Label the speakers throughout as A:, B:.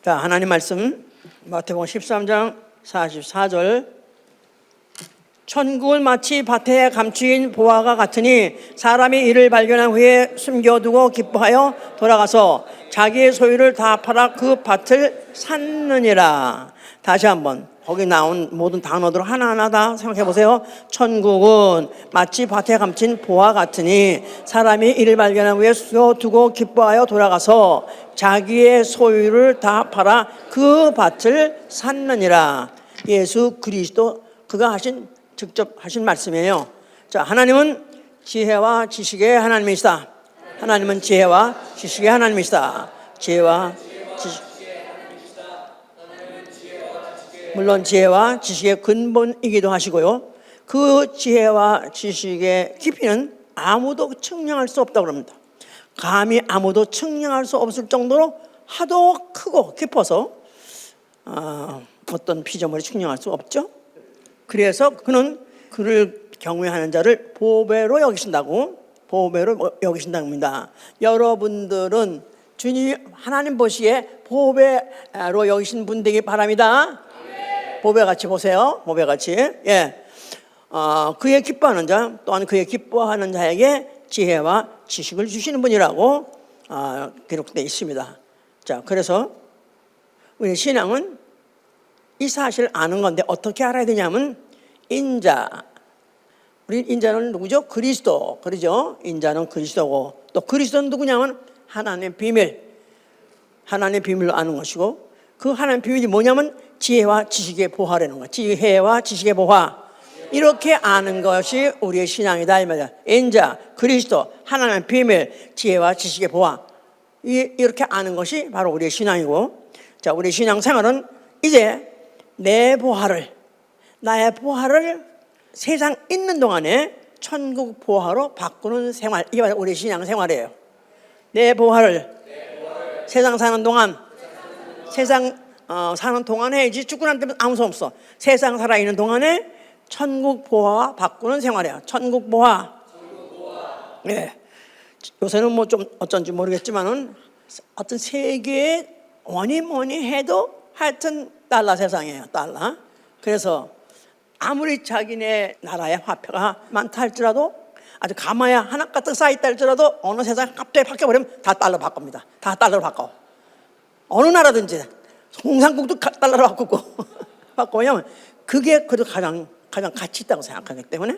A: 자, 하나님 말씀 마태복음 13장 44절. 천국은 마치 밭에 감추인 보화가 같으니 사람이 이를 발견한 후에 숨겨두고 기뻐하여 돌아가서 자기의 소유를 다 팔아 그 밭을 샀느니라. 다시 한번 거기 나온 모든 단어들 하나하나 다 생각해 보세요. 천국은 마치 밭에 감춘 보화 같으니 사람이 이를 발견한 후에 숨겨두고 기뻐하여 돌아가서 자기의 소유를 다 팔아 그 밭을 샀느니라. 예수 그리스도 그가 직접 하신 말씀이에요. 자, 하나님은 지혜와 지식의 하나님이시다. 하나님은 지혜와 지식의 하나님이시다. 지혜와 지식. 물론 지혜와 지식의 근본이기도 하시고요. 그 지혜와 지식의 깊이는 아무도 측량할 수 없다고 합니다. 감히 아무도 측량할 수 없을 정도로 하도 크고 깊어서 어떤 피조물이 측량할 수 없죠. 그래서 그는 그를 경외하는 자를 보배로 여기신다고, 보배로 여기신다고 합니다. 여러분들은 주님 하나님 보시기에 보배로 여기신 분 되기 바랍니다. 보배같이 보세요. 보배같이. 예. 그의 기뻐하는 자 또한 그의 기뻐하는 자에게 지혜와 지식을 주시는 분이라고 기록되어 있습니다. 자, 그래서 우리 신앙은 이 사실을 아는 건데 어떻게 알아야 되냐면 인자. 우리 인자는 누구죠? 그리스도. 그러죠? 인자는 그리스도고 또 그리스도는 누구냐면 하나님의 비밀. 하나님의 비밀로 아는 것이고 그 하나님의 비밀이 뭐냐면 지혜와 지식의 보화라는 거예요. 지혜와 지식의 보화. 이렇게 아는 것이 우리의 신앙이다 이 말이야. 인자, 그리스도, 하나님의 비밀, 지혜와 지식의 보화. 이렇게 아는 것이 바로 우리의 신앙이고, 자, 우리 신앙 생활은 이제 내 보화를, 나의 보화를 세상 있는 동안에 천국 보화로 바꾸는 생활, 이게 바로 우리 신앙 생활이에요. 내 보화를 세상 사는 동안, 세상 사는 동안에 해야지. 죽고 난 때는 아무 소용 없어. 세상 살아있는 동안에 천국 보화와 바꾸는 생활이에요. 천국 보화. 예. 요새는 뭐 좀 어쩐지 모르겠지만은 어떤 세계에 뭐니 해도 하여튼 달러 세상이에요. 달러. 그래서 아무리 자기네 나라의 화폐가 많다 할지라도 아주 가마야 하나 가득 쌓여있다 할지라도 어느 세상에 갑자기 바뀌어버리면 다 달러 바꿉니다. 다 달러로 바꿔. 어느 나라든지 홍상국도 달러로 바꾸고 바꾸면 그게 그래도 가장 가치 있다고 생각하기 때문에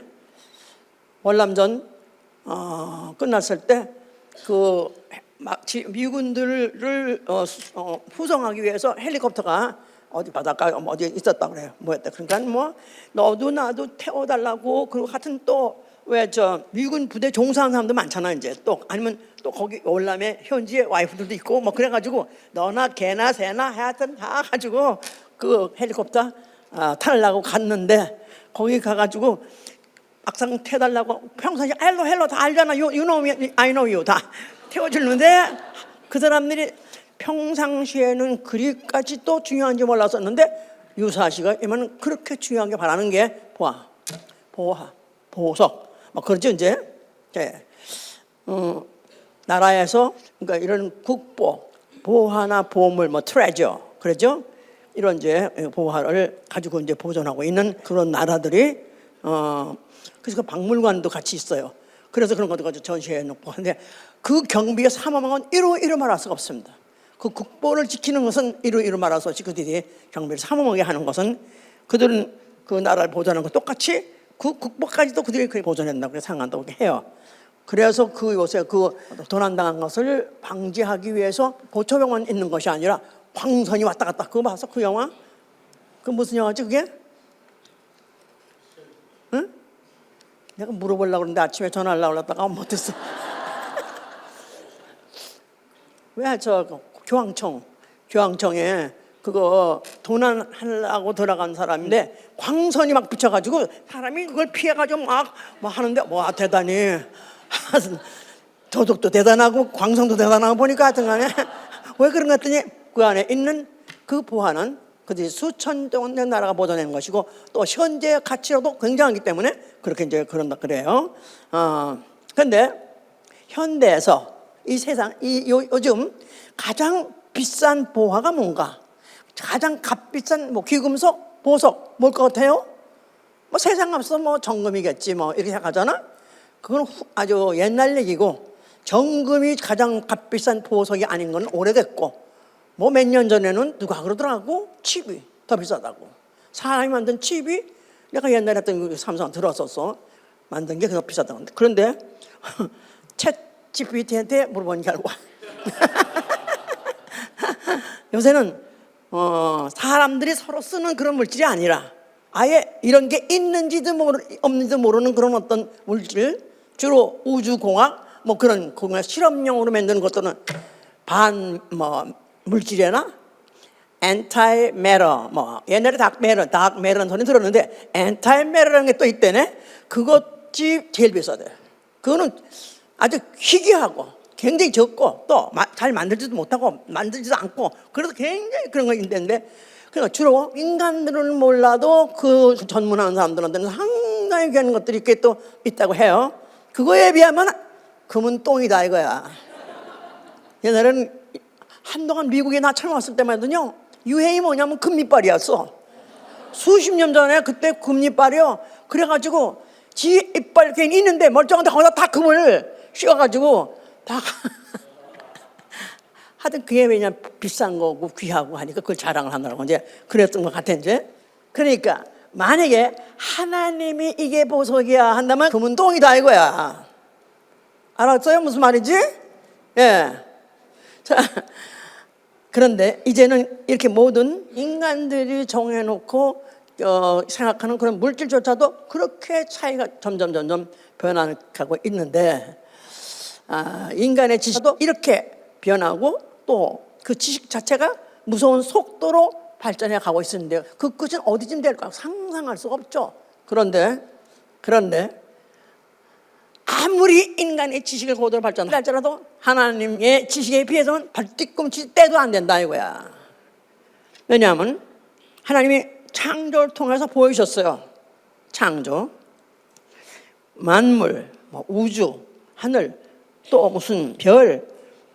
A: 월남전 끝났을 때 그 미군들을 후송하기 위해서 헬리콥터가 어디 바닷가 어디에 있었다 그래요. 뭐였다. 그러니까 뭐 너도 나도 태워달라고. 그리고 하여튼 또 왜 미군 부대 종사하는 사람도 많잖아. 이제 또 아니면 또 거기 월남에 현지의 와이프들도 있고 뭐 그래가지고 너나 개나 새나 하여튼 다 가지고 그 헬리콥터 타려고 갔는데 거기 가가지고 막상 태달라고 평상시 헬로 다 알잖아. You know me, I know you 다 태워주는데 그 사람들이 평상시에는 그리까지 또 중요한지 몰랐었는데 유사시가 이만 그렇게 중요하게 바라는 게 보화, 보석 뭐 그렇죠 이제. 네. 나라에서 그러니까 이런 국보, 보화나 보물, 뭐 트레저 그러죠. 이런 이제 보화를 가지고 이제 보존하고 있는 그런 나라들이 그래서 그 박물관도 같이 있어요. 그래서 그런 것도 가지고 전시해 놓고 하는데 그 경비가 삼엄한 건 이루 말할 수가 없습니다. 그 국보를 지키는 것은 이루 말할 수 없이 그들이 경비를 삼엄하게 하는 것은 그들은 그 나라를 보존하는 것 똑같이 그 국보까지도 그들이 보존한다고 생각한다고 해요. 그래서 그 요새 그 도난당한 것을 방지하기 위해서 보초병원 있는 것이 아니라 광선이 왔다 갔다. 그거 봤어? 그 영화? 그 무슨 영화지 그게? 응? 내가 물어보려고 그러는데 아침에 전화하려고 그러다가 못했어. 왜 교황청에 그거 도난하려고 들어간 사람인데 광선이 막 붙여가지고 사람이 그걸 피해가지고 막 하는데 와 대단히 도둑도 대단하고 광선도 대단하고 보니까 하여튼 간에 왜 그런 것 같더니 그 안에 있는 그 보화는 그들이 수천 동의 나라가 보존하는 것이고 또 현재 가치로도 굉장하기 때문에 그렇게 이제 그런다 그래요. 그런데 현대에서 이 세상 요즘 가장 비싼 보화가 뭔가? 가장 값비싼 뭐 귀금속, 보석 뭘 것 같아요? 뭐 세상 값은 뭐 정금이겠지 뭐 이렇게 생각하잖아. 그건 아주 옛날 얘기고, 정금이 가장 값비싼 보석이 아닌 건 오래됐고, 뭐 몇 년 전에는 누가 그러더라고, 칩이 더 비싸다고. 사람이 만든 칩이, 내가 옛날에 했던 그 삼성 들었었어, 만든 게 더 비싸다고. 그런데 챗 GPT한테 물어본 결과 요새는 사람들이 서로 쓰는 그런 물질이 아니라 아예 이런 게 있는지도 없는지도 모르는 그런 어떤 물질, 주로 우주공학 뭐 그런 실험용으로 만드는 것들은 물질이나 anti matter, 뭐 옛날에 dark matter는 소리 들었는데 anti matter라는 게 또 있대네. 그것이 제일 비싸대. 그거는 아주 희귀하고 굉장히 적고 또 잘 만들지도 못하고 만들지도 않고, 그래서 굉장히 그런 거 있는데, 그러니까 주로 인간들은 몰라도 그 전문하는 사람들한테는 상당히 귀한 것들이 이렇게 또 있다고 해요. 그거에 비하면 금은 똥이다 이거야. 옛날에는 한동안 미국에 나 처음 왔을 때만 해도요, 유행이 뭐냐면 금리빨이었어. 수십 년 전에 그때 금리빨이요. 그래가지고 지 이빨 이렇게 있는데 멀쩡한데 거기다 다 금을 씌워가지고 다 하여튼 그게 왜냐면 비싼 거고 귀하고 하니까 그걸 자랑을 하느라고 이제 그랬던 것 같아 이제. 그러니까 만약에 하나님이 이게 보석이야 한다면 금은 똥이다 이거야. 알았어요? 무슨 말인지? 예. 자, 그런데 이제는 이렇게 모든 인간들이 정해놓고 생각하는 그런 물질조차도 그렇게 차이가 점점 변화하고 있는데, 인간의 지식도 이렇게 변하고 또 그 지식 자체가 무서운 속도로 발전해 가고 있는데요. 그 끝은 어디쯤 될까 상상할 수가 없죠. 그런데 아무리 인간의 지식을 고도로 발전할지라도 하나님의 지식에 비해서는 발뒤꿈치 떼도 안 된다 이거야. 왜냐하면 하나님이 창조를 통해서 보여주셨어요. 창조, 만물, 우주, 하늘, 또 무슨 별,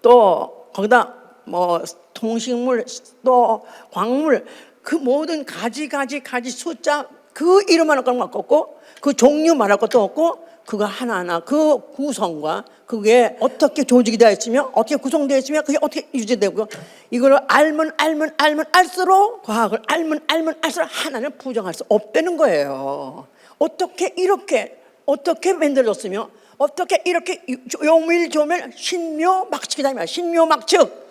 A: 또 거기다 뭐 동식물, 또 광물, 그 모든 가지 숫자, 그 이름 하나 것도 없고 그 종류 말할 것도 없고, 그거 하나하나 그 구성과 그게 어떻게 조직이 되어 있으며 어떻게 구성되어 있으며 그게 어떻게 유지되고, 이걸 알면 알수록, 과학을 알면 알수록 하나는 부정할 수 없다는 거예요. 어떻게 만들어졌으며 어떻게 이렇게 요밀조밀 신묘막측이다 말이야. 신묘막측.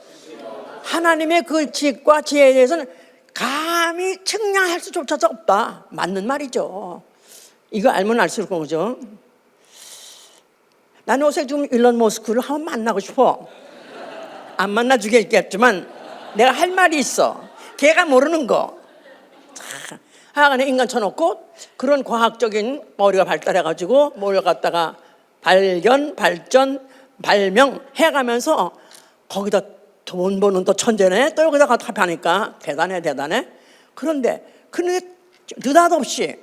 A: 하나님의 그 지식과 지혜에 대해서는 감히 측량할 수조차도 없다. 맞는 말이죠. 이거 알면 알수록 그거죠. 나는 요새 지금 일론 머스크를 한번 만나고 싶어. 안 만나주겠지만 내가 할 말이 있어. 걔가 모르는 거. 하여간에 인간 쳐놓고 그런 과학적인 머리가 발달해가지고 뭘 갖다가 발견, 발전, 발명 해가면서 거기다 돈 버는 또 천재네. 또 여기다가 다 하니까 대단해. 그런데 느닷없이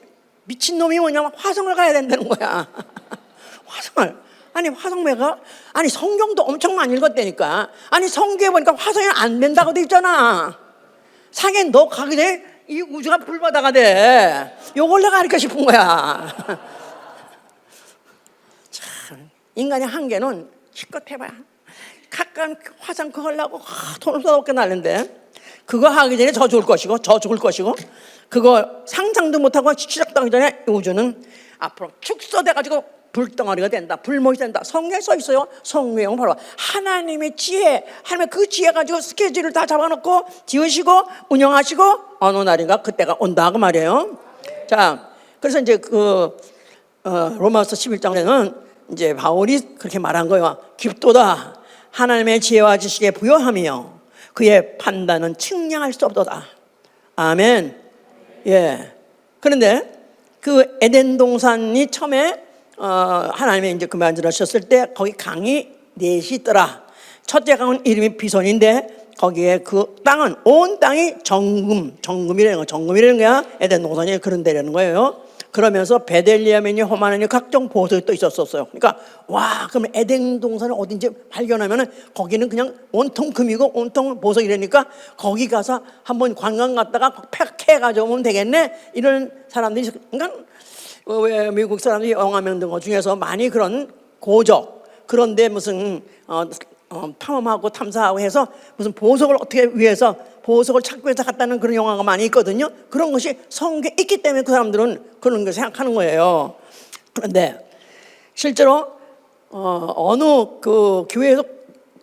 A: 미친놈이 뭐냐면 화성을 가야 된다는 거야. 화성을. 아니 화성 왜 가? 아니 성경도 엄청 많이 읽었다니까. 아니 성경에 보니까 화성이 안 된다고 돼 있잖아. 상해 너 가게 돼? 이 우주가 불바다가 돼. 요걸 내가 가르쳐 싶은 거야. 참, 인간의 한계는 실컷 해봐야. 가끔 화상 그거 하려고 돈을 쏟아붓게 날는데, 그거 하기 전에 저 죽을 것이고 그거 상상도 못하고 시작도 하기 전에 우주는 앞으로 축소돼가지고 불덩어리가 된다, 불못이 된다. 성경에 써 있어요. 성경은 바로 하나님의 지혜, 하나님의 그 지혜 가지고 스케줄을 다 잡아놓고 지으시고 운영하시고 어느 날인가 그때가 온다 그 말이에요. 자, 그래서 이제 로마서 11장에는 이제 바울이 그렇게 말한 거예요. 깊도다 하나님의 지혜와 지식에 부여하며 그의 판단은 측량할 수 없도다. 아멘. 예. 그런데 그 에덴 동산이 처음에 하나님이 이제 그 만들어셨을 때 거기 강이 넷이 있더라. 첫째 강은 이름이 비손인데 거기에 그 땅은 온 땅이 정금이라는 거야. 에덴 동산이 그런 데라는 거예요. 그러면서 베델리엄이니 호마노니 각종 보석이 또 있었어요. 그러니까 와, 그럼 에덴 동산을 어딘지 발견하면은 거기는 그냥 온통 금이고 온통 보석이라니까 거기 가서 한번 관광 갔다가 팩해 가져오면 되겠네. 이런 사람들이, 그러니까 왜 미국 사람들이 영화 만든 것 중에서 많이 그런 고적, 그런데 무슨 탐험하고 탐사하고 해서 무슨 보석을 어떻게 위해서 보석을 찾기 위해서 갔다는 그런 영화가 많이 있거든요. 그런 것이 성경에 있기 때문에 그 사람들은 그런 걸 생각하는 거예요. 그런데 실제로 어느 그 교회에서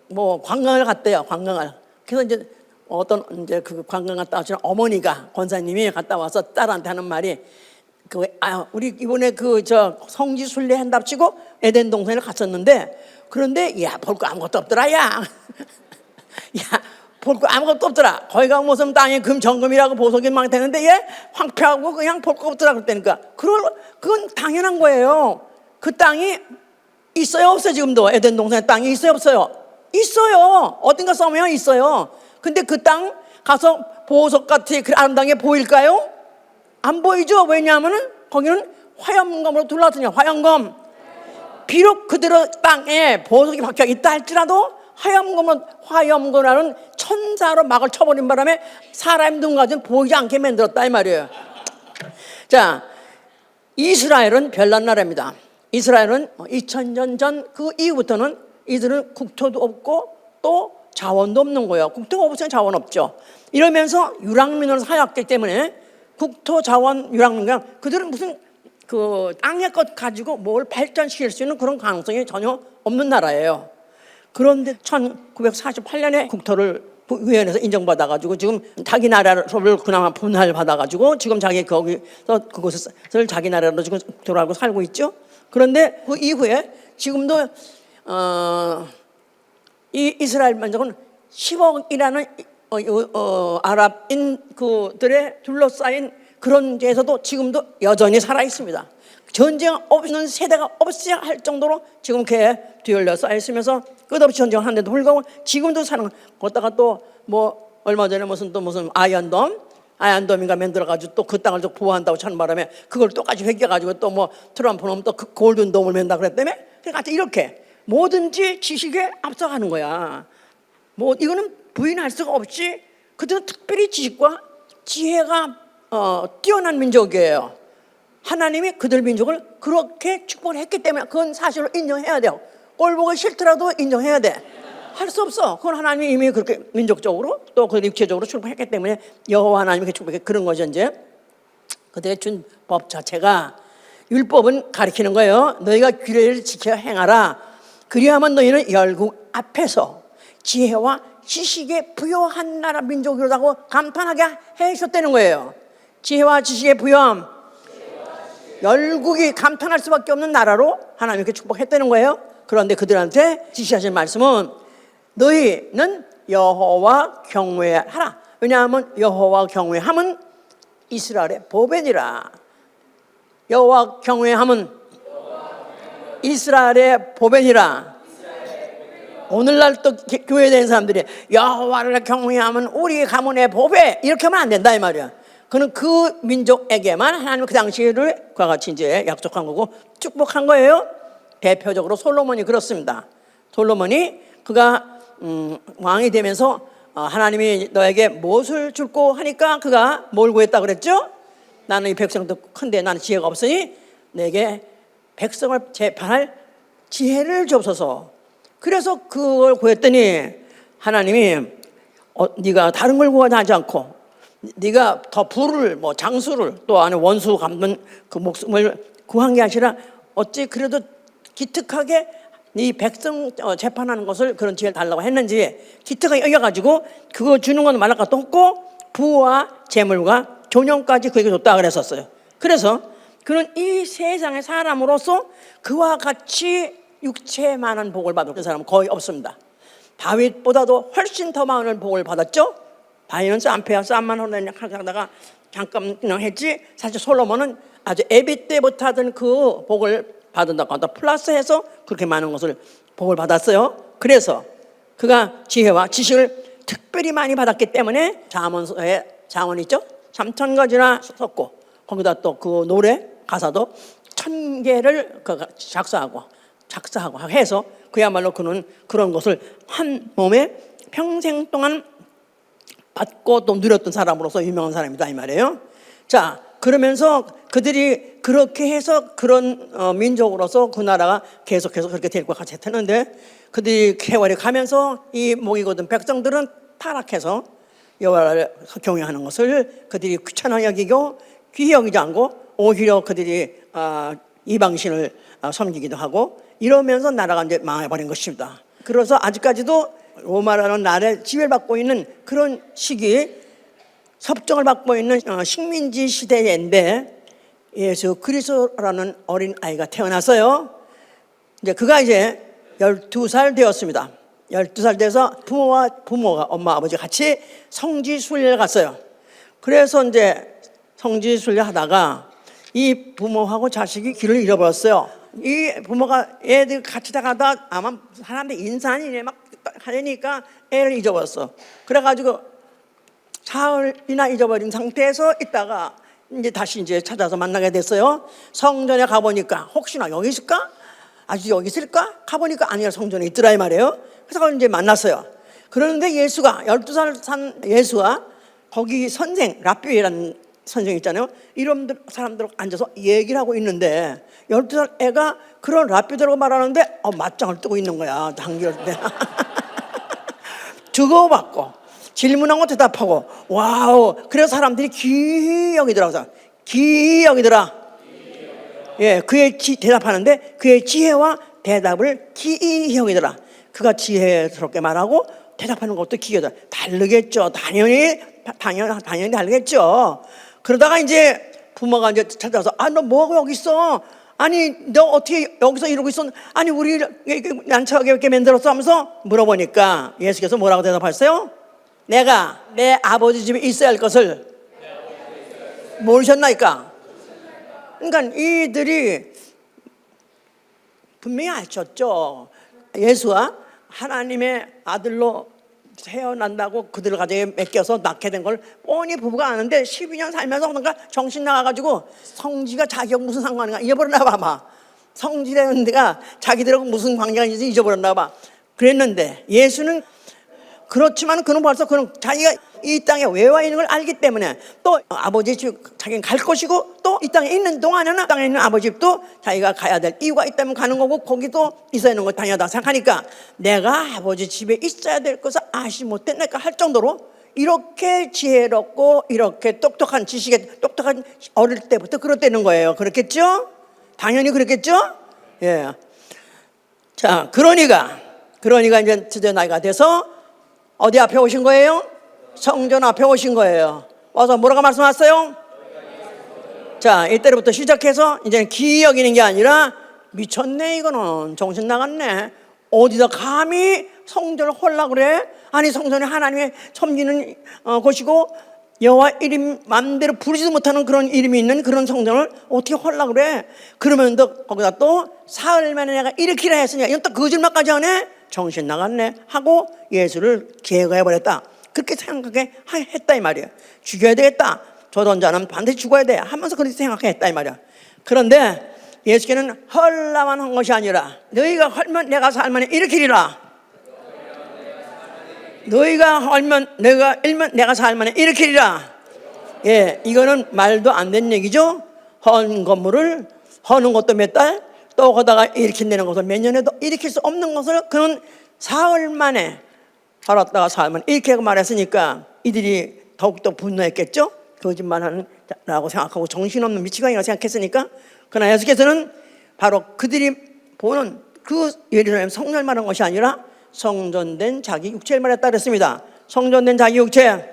A: 뭐 관광을 갔대요. 관광을. 그래서 이제 어떤 이제 그 관광 갔다 오신 어머니가, 권사님이 갔다 와서 딸한테 하는 말이 우리 이번에 성지 순례 한답시고 에덴 동산을 갔었는데, 그런데 볼 거 아무것도 없더라. 볼 거 아무것도 없더라. 거기가 무슨 땅에 정금이라고 보석이 많다는데 황폐하고 그냥 볼 거 없더라. 그랬다니까. 그건 당연한 거예요. 그 땅이 있어요, 없어요? 지금도 에덴 동산에 땅이 있어요, 없어요? 있어요. 어딘가 써면 있어요. 근데 그 땅 가서 보석같이 그 아름다운 게 보일까요? 안 보이죠. 왜냐하면은 거기는 화염검으로 둘러싸여. 화염검. 비록 그대로 땅에 보석이 박혀 있다 할지라도 화염검이라는 천사로 막을 쳐버린 바람에 사람 눈 가지고는 보이지 않게 만들었다 이 말이에요. 자, 이스라엘은 별난 나라입니다. 이스라엘은 2000년 전 그 이후부터는 이들은 국토도 없고 또 자원도 없는 거예요. 국토가 없으면 자원 없죠. 이러면서 유랑민으로 살았기 때문에 국토 자원 유랑민과 그들은 무슨 그 땅의 것 가지고 뭘 발전시킬 수 있는 그런 가능성이 전혀 없는 나라예요. 그런데 1948년에 국토를 위원회에서 인정받아가지고 지금 자기 나라를 그나마 분할받아가지고 지금 자기 거기서 그곳을 자기 나라로 지금 국토로 살고 있죠. 그런데 그 이후에 지금도 이 이스라엘 민족은 10억이라는 아랍인 그들의 둘러싸인 그런 데에서도 지금도 여전히 살아 있습니다. 전쟁 없는 세대가 없어야 할 정도로 지금 이렇게 뒤열려 쌓여 있으면서 끝없이 전쟁을 하는데도 불구하고 지금도 사는. 거기다가 또 뭐 얼마 전에 무슨 아얀돔인가 만들어가지고 또 그 땅을 또 보호한다고 하는 바람에 그걸 똑같이 획기가지고 또 뭐 트럼프는 또 그 골든돔을 맨다 그랬다며. 그러니까 이렇게 뭐든지 지식에 앞서가는 거야. 뭐 이거는 부인할 수가 없이 그들은 특별히 지식과 지혜가 뛰어난 민족이에요. 하나님이 그들 민족을 그렇게 축복을 했기 때문에 그건 사실로 인정해야 돼요. 꼴 보기 싫더라도 인정해야 돼. 할 수 없어. 그건 하나님이 이미 그렇게 민족적으로 또 그 육체적으로 축복했기 때문에 여호와 하나님이 축복해. 그런 거죠. 이제 그들의 준 법 자체가, 율법은 가리키는 거예요. 너희가 규례를 지켜 행하라. 그리하면 너희는 열국 앞에서 지혜와 지식에 부여한 나라 민족이라고 감탄하게 해주셨다는 거예요. 지혜와 지식의 부여함, 열국이 감탄할 수밖에 없는 나라로 하나님께 축복했다는 거예요. 그런데 그들한테 지시하신 말씀은 너희는 여호와 경외하라. 왜냐하면 여호와 경외함은 이스라엘의 보배니라. 여호와 경외함은 이스라엘의 보배니라. 오늘날 또 교회에 대한 사람들이 여호와를 경외하면 우리 가문의 보배 이렇게 하면 안 된다 이 말이야. 그는 그 민족에게만 하나님 그 당시를 그와 같이 이제 약속한 거고 축복한 거예요. 대표적으로 솔로몬이 그렇습니다. 솔로몬이 그가 왕이 되면서 하나님이 너에게 무엇을 줄고 하니까 그가 뭘 구했다 그랬죠? 나는 이 백성도 큰데 나는 지혜가 없으니 내게 백성을 재판할 지혜를 주옵소서. 그래서 그걸 구했더니 하나님이 네가 다른 걸 구하지 않고 네가 더 부를 장수를 또 안에 원수 갚는 그 목숨을 구한 게 아니라 어찌 그래도 기특하게 네 백성 재판하는 것을 그런 지혜를 달라고 했는지 기특하게 여겨가지고 그거 주는 건 말할 것도 없고 부와 재물과 존영까지 그에게 줬다 그랬었어요. 그래서 그는 이 세상의 사람으로서 그와 같이 육체에 많은 복을 받을 그 사람은 거의 없습니다. 다윗보다도 훨씬 더 많은 복을 받았죠. 다윗은 쌈만 하다가 잠깐 그냥 했지. 사실 솔로몬은 아주 애비 때부터 하던 그 복을 받은다고 한다. 플러스해서 그렇게 많은 것을 복을 받았어요. 그래서 그가 지혜와 지식을 특별히 많이 받았기 때문에 잠언서에 잠언 있죠? 3,000가지나 썼고 거기다 또 그 노래 가사도 1,000개를 작사하고 해서 그야말로 그는 그런 것을 한 몸에 평생 동안 받고 또 누렸던 사람으로서 유명한 사람이다 이 말이에요. 자, 그러면서 그들이 그렇게 해서 그런 민족으로서 그 나라가 계속해서 그렇게 될 것 같이 했는데 그들이 세월이 가면서 이 목이 곧은 백성들은 타락해서 여호와를 경외하는 것을 그들이 귀찮아 여기고 귀히 여기지 않고 오히려 그들이 이방신을 섬기기도 하고 이러면서 나라가 이제 망해버린 것입니다. 그래서 아직까지도 로마라는 나라의 지배를 받고 있는 그런 시기, 섭정을 받고 있는 식민지 시대인데 예수 그리스도라는 어린 아이가 태어났어요. 이제 그가 이제 12살 되었습니다. 12살 돼서 부모가 엄마 아버지 같이 성지 순례를 갔어요. 그래서 이제 성지 순례 하다가 이 부모하고 자식이 길을 잃어버렸어요. 이 부모가 애들 같이 다가다 아마 사람들 인산이네 막 하니까 애를 잊어버렸어. 그래가지고 사흘이나 잊어버린 상태에서 있다가 이제 다시 이제 찾아서 만나게 됐어요. 성전에 가보니까 혹시나 여기 있을까? 아직 여기 있을까? 가보니까 아니야, 성전에 있더라 이 말이에요. 그래서 이제 만났어요. 그런데 예수가 12살 산 예수가 거기 선생 랍비라는 선생 있잖아요. 이런 사람들 앉아서 얘기를 하고 있는데 12살 애가 그런 랍비들하고 말하는데 맞짱을 뜨고 있는 거야. 한기를 때 주고받고 질문하고 대답하고 와우. 그래서 사람들이 귀히 여기더라고요. 귀히 여기더라. 예, 그의 대답하는데 그의 지혜와 대답을 귀히 여기더라. 그가 지혜스럽게 말하고 대답하는 것도 귀히 여기더라. 다르겠죠. 당연히 다르겠죠. 그러다가 이제 부모가 이제 찾아서 너 뭐하고 여기 있어? 아니 너 어떻게 여기서 이러고 있어? 아니 우리 난처하게 이렇게 만들었어 하면서 물어보니까 예수께서 뭐라고 대답하셨어요? 내가 내 아버지 집에 있어야 할 것을 모르셨나이까? 그러니까 이들이 분명히 아셨죠. 예수가 하나님의 아들로 태어난다고 그들 가정에 맡겨서 낳게 된 걸 뻔히 부부가 아는데 12년 살면서 뭔가 정신 나가가지고 성지가 자기하고 무슨 상관인가 잊어버렸나 봐. 막 성지라는 데가 자기들하고 무슨 관계가 있는지 잊어버렸나 봐. 그랬는데 예수는 그렇지만 그는 벌써 그는 자기가 이 땅에 왜 와 있는 걸 알기 때문에 또 아버지 집 자기는 갈 것이고 또 이 땅에 있는 동안에는 땅에 있는 아버지 집도 자기가 가야 될 이유가 있다면 가는 거고 거기도 있어야 하는 거 당연하다 생각하니까 내가 아버지 집에 있어야 될 것을 아시 못했을까 할 정도로 이렇게 지혜롭고 이렇게 똑똑한 지식에 똑똑한 어릴 때부터 그렇다는 거예요. 그렇겠죠? 당연히 그렇겠죠? 예. 자, 그러니까 이제 드디어 나이가 돼서 어디 앞에 오신 거예요? 성전 앞에 오신 거예요. 와서 뭐라고 말씀하셨어요? 자, 이때부터 시작해서 이제 귀히 여기는 게 아니라 미쳤네 이거는 정신 나갔네. 어디서 감히 성전을 헐라 그래? 아니 성전이 하나님의 섬기는 곳이고 여호와 이름 마음대로 부르지도 못하는 그런 이름이 있는 그런 성전을 어떻게 헐라 그래? 그러면 또 거기다 또 사흘 만에 내가 일으키라 했으니까 이건 또 거짓말까지 하네? 정신 나갔네 하고 예수를 제거해버렸다. 그렇게 생각하게 했다 이 말이에요. 죽여야 되겠다. 저런 자는 반드시 죽어야 돼 하면서 그렇게 생각했다 이 말이야. 그런데 예수께는 헐라만 한 것이 아니라 너희가 헐면 내가 살만에 일으키리라. 너희가 헐면 내가 일면 내가 살만에 일으키리라. 예, 이거는 말도 안 되는 얘기죠. 헌 건물을 허는 것도 몇 달, 또 거다가 일으킨다는 것을 몇 년에도 일으킬 수 없는 것을 그는 사흘 만에 헐었다가 사흘 만에 이렇게 말했으니까 이들이 더욱더 분노했겠죠. 거짓말하는라고 생각하고 정신없는 미치광이라고 생각했으니까. 그러나 예수께서는 바로 그들이 보는 그 예루살렘 성전을 말한 것이 아니라 성전된 자기 육체를 말했다 그랬습니다. 성전된 자기 육체.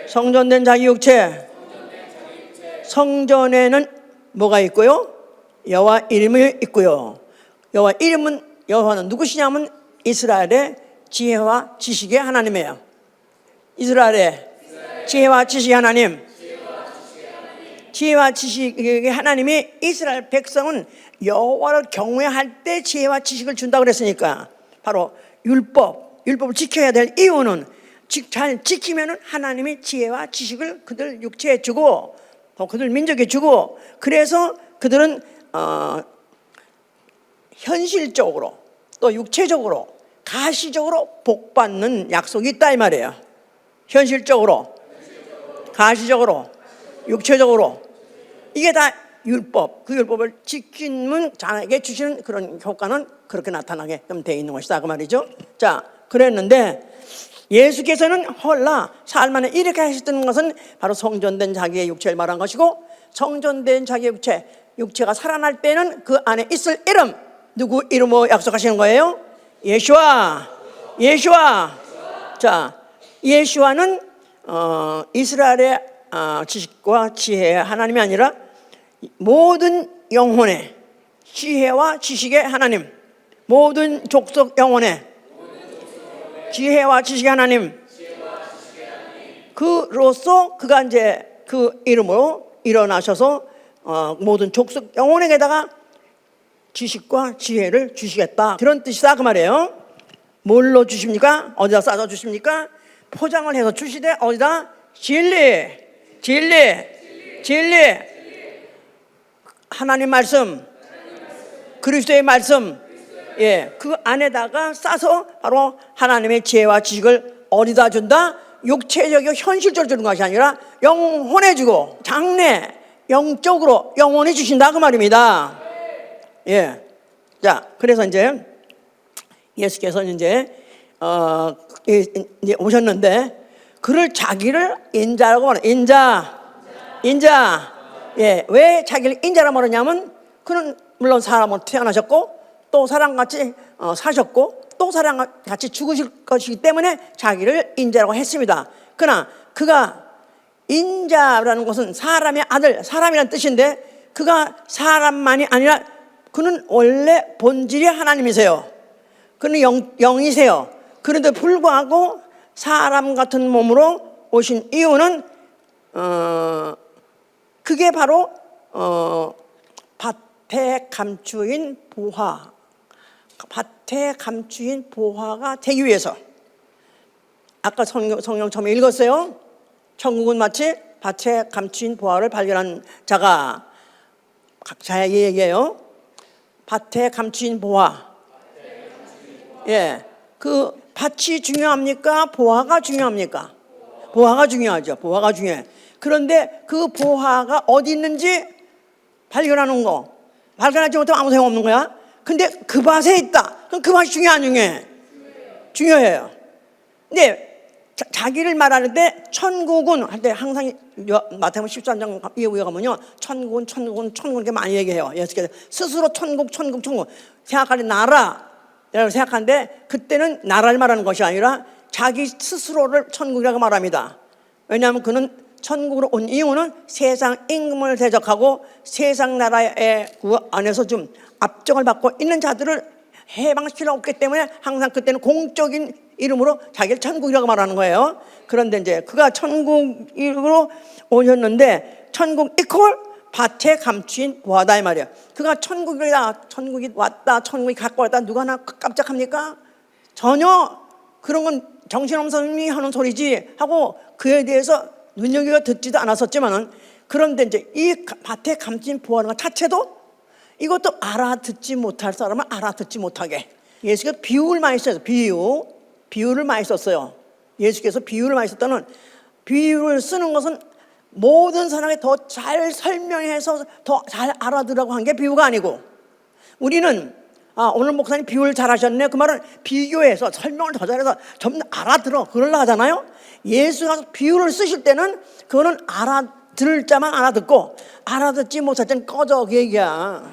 A: 성전된 자기 육체. 성전에는 뭐가 있고요? 여호와 이름이 있고요. 여호와 이름은 여호와는 누구시냐면 이스라엘의 지혜와 지식의 하나님이에요. 이스라엘의 지혜와 지식의 하나님. 지혜와 지식의 하나님이 이스라엘 백성은 여호와를 경외할 때 지혜와 지식을 준다고 그랬으니까 바로 율법, 율법을 지켜야 될 이유는 잘 지키면은 하나님이 지혜와 지식을 그들 육체에 주고 또 그들 민족에 주고, 그래서 그들은 현실적으로 또 육체적으로 가시적으로 복받는 약속이 있다 이 말이에요. 현실적으로, 가시적으로, 육체적으로, 이게 다 율법, 그 율법을 지키면 자에게 주시는 그런 효과는 그렇게 나타나게 돼 있는 것이다 그 말이죠. 자, 그랬는데 예수께서는 홀라 사흘 만에 이렇게 하셨던 것은 바로 성전된 자기의 육체를 말한 것이고, 성전된 자기의 육체가 살아날 때는 그 안에 있을 이름, 누구 이름으로 약속하시는 거예요? 예수와. 자, 예수와는 이스라엘의 지식과 지혜의 하나님이 아니라 모든 영혼의 지혜와 지식의 하나님, 모든 족속 영혼의 지혜와 지식의 하나님, 그로서 그가 이제 그 이름으로 일어나셔서 모든 족속 영혼에게다가 지식과 지혜를 주시겠다, 그런 뜻이다 그 말이에요. 뭘로 주십니까? 어디다 싸서 주십니까? 포장을 해서 주시되 어디다? 진리. 하나님 말씀, 그리스도의 말씀, 예, 그 안에다가 싸서 바로 하나님의 지혜와 지식을 어디다 준다? 육체적이고 현실적으로 주는 것이 아니라 영혼에 주고, 장래 영적으로 영혼에 주신다 그 말입니다. 예. 자, 그래서 이제 예수께서 이제 오셨는데 그를 자기를 인자라고 말해요. 인자. 예, 왜 자기를 인자라고 말하냐면 그는 물론 사람으로 태어나셨고 또 사람같이 사셨고 또 사람같이 죽으실 것이기 때문에 자기를 인자라고 했습니다. 그러나 그가 인자라는 것은 사람의 아들, 사람이라는 뜻인데 그가 사람만이 아니라 그는 원래 본질이 하나님이세요. 그는 영이세요. 그런데 불구하고 사람 같은 몸으로 오신 이유는 그게 바로 밭에 감추인 보화가 되기 위해서. 아까 성경 처음에 읽었어요. 천국은 마치 밭에 감추인 보화를 발견한 자가, 각자의 얘기예요. 밭에 감추인 보화. 예, 그 밭이 중요합니까? 보화가 중요합니까? 보화가 중요하죠. 보화가 중요해. 그런데 그 보화가 어디 있는지 발견하는 거, 발견하지 못하면 아무 소용 없는 거야. 근데 그 밭에 있다. 그럼 그 밭이 중요해, 안 중요해? 중요해요. 근데 자기를 말하는데 천국은 할 때 항상 마태복음 13장 이후에 가면요, 천국은 이렇게 많이 얘기해요. 예수께서 스스로 천국 생각할 때 나라라고 생각하는데 그때는 나라를 말하는 것이 아니라 자기 스스로를 천국이라고 말합니다. 왜냐하면 그는 천국으로 온 이유는 세상 임금을 대적하고 세상 나라의 그 안에서 좀 압정을 받고 있는 자들을 해방시키려고 했기 때문에 항상 그때는 공적인 이름으로 자기를 천국이라고 말하는 거예요. 그런데 이제 그가 천국으로 오셨는데 천국 이퀄 밭에 감추인 보화다 이 말이에요. 그가 천국이다, 천국이 왔다, 천국이 갖고 왔다, 누가 하나 깜짝합니까? 전혀 그런 건 정신없는 사람이 하는 소리지 하고 그에 대해서 눈여겨 듣지도 않았었지만은, 그런데 이제 이 밭에 감추인 보화라는 것 자체도 이것도 알아듣지 못할 사람은 알아듣지 못하게 예수께서 비유를 많이 썼어요. 비유를 많이 썼어요. 예수께서 비유를 많이 썼다는, 비유를 쓰는 것은 모든 사람에게 더 잘 설명해서 더 잘 알아들으라고 한 게 비유가 아니고, 우리는 오늘 목사님 비유를 잘 하셨네, 그 말은 비교해서 설명을 더 잘해서 좀 알아들어 그러려 하잖아요. 예수가 비유를 쓰실 때는 그거는 알아들을 자만 알아듣고 알아듣지 못할 때는 꺼져, 그 얘기야.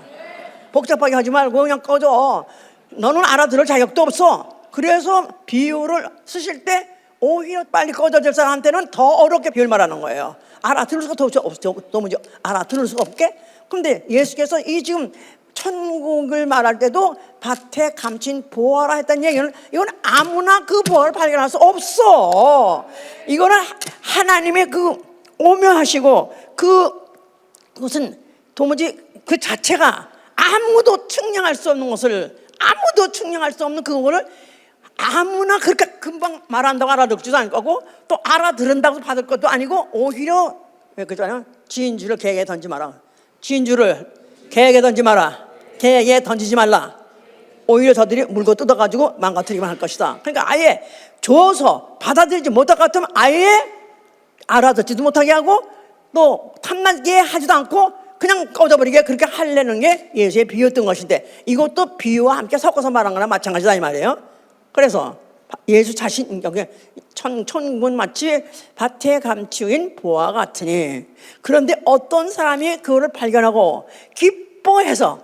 A: 복잡하게 하지 말고 그냥 꺼져. 너는 알아들을 자격도 없어. 그래서 비유를 쓰실 때 오히려 빨리 꺼져질 사람한테는 더 어렵게 비유를 말하는 거예요. 알아들을 수가 도무지 알아들을 수가 없게. 그런데 예수께서 이 지금 천국을 말할 때도 밭에 감춘 보화라 했다는 얘기는, 이건 아무나 그 보화를 발견할 수 없어. 이거는 하나님의 그 오묘하시고 그것은 도무지 그 자체가 아무도 측량할 수 없는 것을, 아무도 측량할 수 없는 그거를 아무나 그렇게 금방 말한다고 알아듣지도 않을 거고 또 알아들은다고 받을 것도 아니고 오히려 왜 그러잖아요. 진주를 개에게 던지 마라. 진주를 개에게 던지 마라. 개에게 던지지 말라. 오히려 저들이 물고 뜯어가지고 망가뜨리기만 할 것이다. 그러니까 아예 줘서 받아들이지 못할 것 같으면 아예 알아듣지도 못하게 하고 또 탐나게 하지도 않고 그냥 꺼져버리게 그렇게 하려는 게 예수의 비유였던 것인데 이것도 비유와 함께 섞어서 말한 거나 마찬가지다 이 말이에요. 그래서 예수 자신 여기 천군 마치 밭에 감추인 보화 같으니 그런데 어떤 사람이 그거를 발견하고 기뻐해서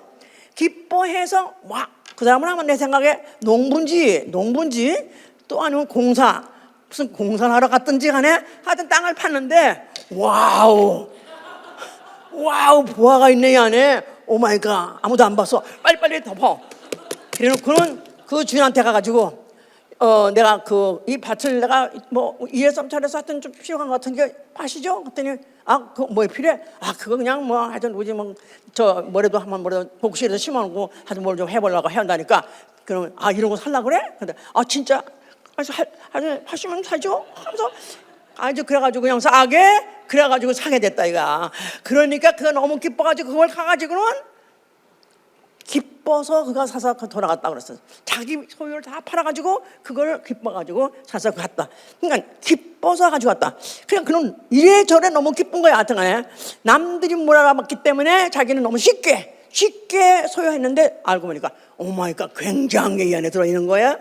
A: 와 그 사람은 아마 내 생각에 농부인지 또 아니면 무슨 공사를 하러 갔든지 간에 하여튼 땅을 팠는데 와우 보화가 있네 이 안에 오마이갓 아무도 안 봤어 빨리빨리 덮어 그래놓고는 그 주인한테 가가지고 내가 이 밭을 내가 뭐 2회 3차례에서 하여튼 좀 필요한 것 같은 게 아시죠? 그랬더니 그거 뭐에 필요해? 그거 그냥 뭐 하여튼 우리 뭐라도 한번 복실에서 심어놓고 하여튼 뭘 좀 해보려고 한다니까 그러면 이런 거 살라 그래? 근데 진짜 하시면 사죠? 하면서 이제 그래가지고 그냥 그래가지고 사게 됐다 이가. 그러니까 그가 너무 기뻐가지고 그걸 가가지고는 기뻐서 그가 사서 돌아갔다 그랬어요. 자기 소유를 다 팔아가지고 그걸 기뻐가지고 사서 갔다. 그러니까 기뻐서 가지고 왔다. 그냥 그는 이래저래 너무 기쁜 거야. 하여튼간에 남들이 못 알아봤기 때문에 자기는 너무 쉽게 소유했는데 알고 보니까 오마이갓 굉장한 게 이 안에 들어있는 거야.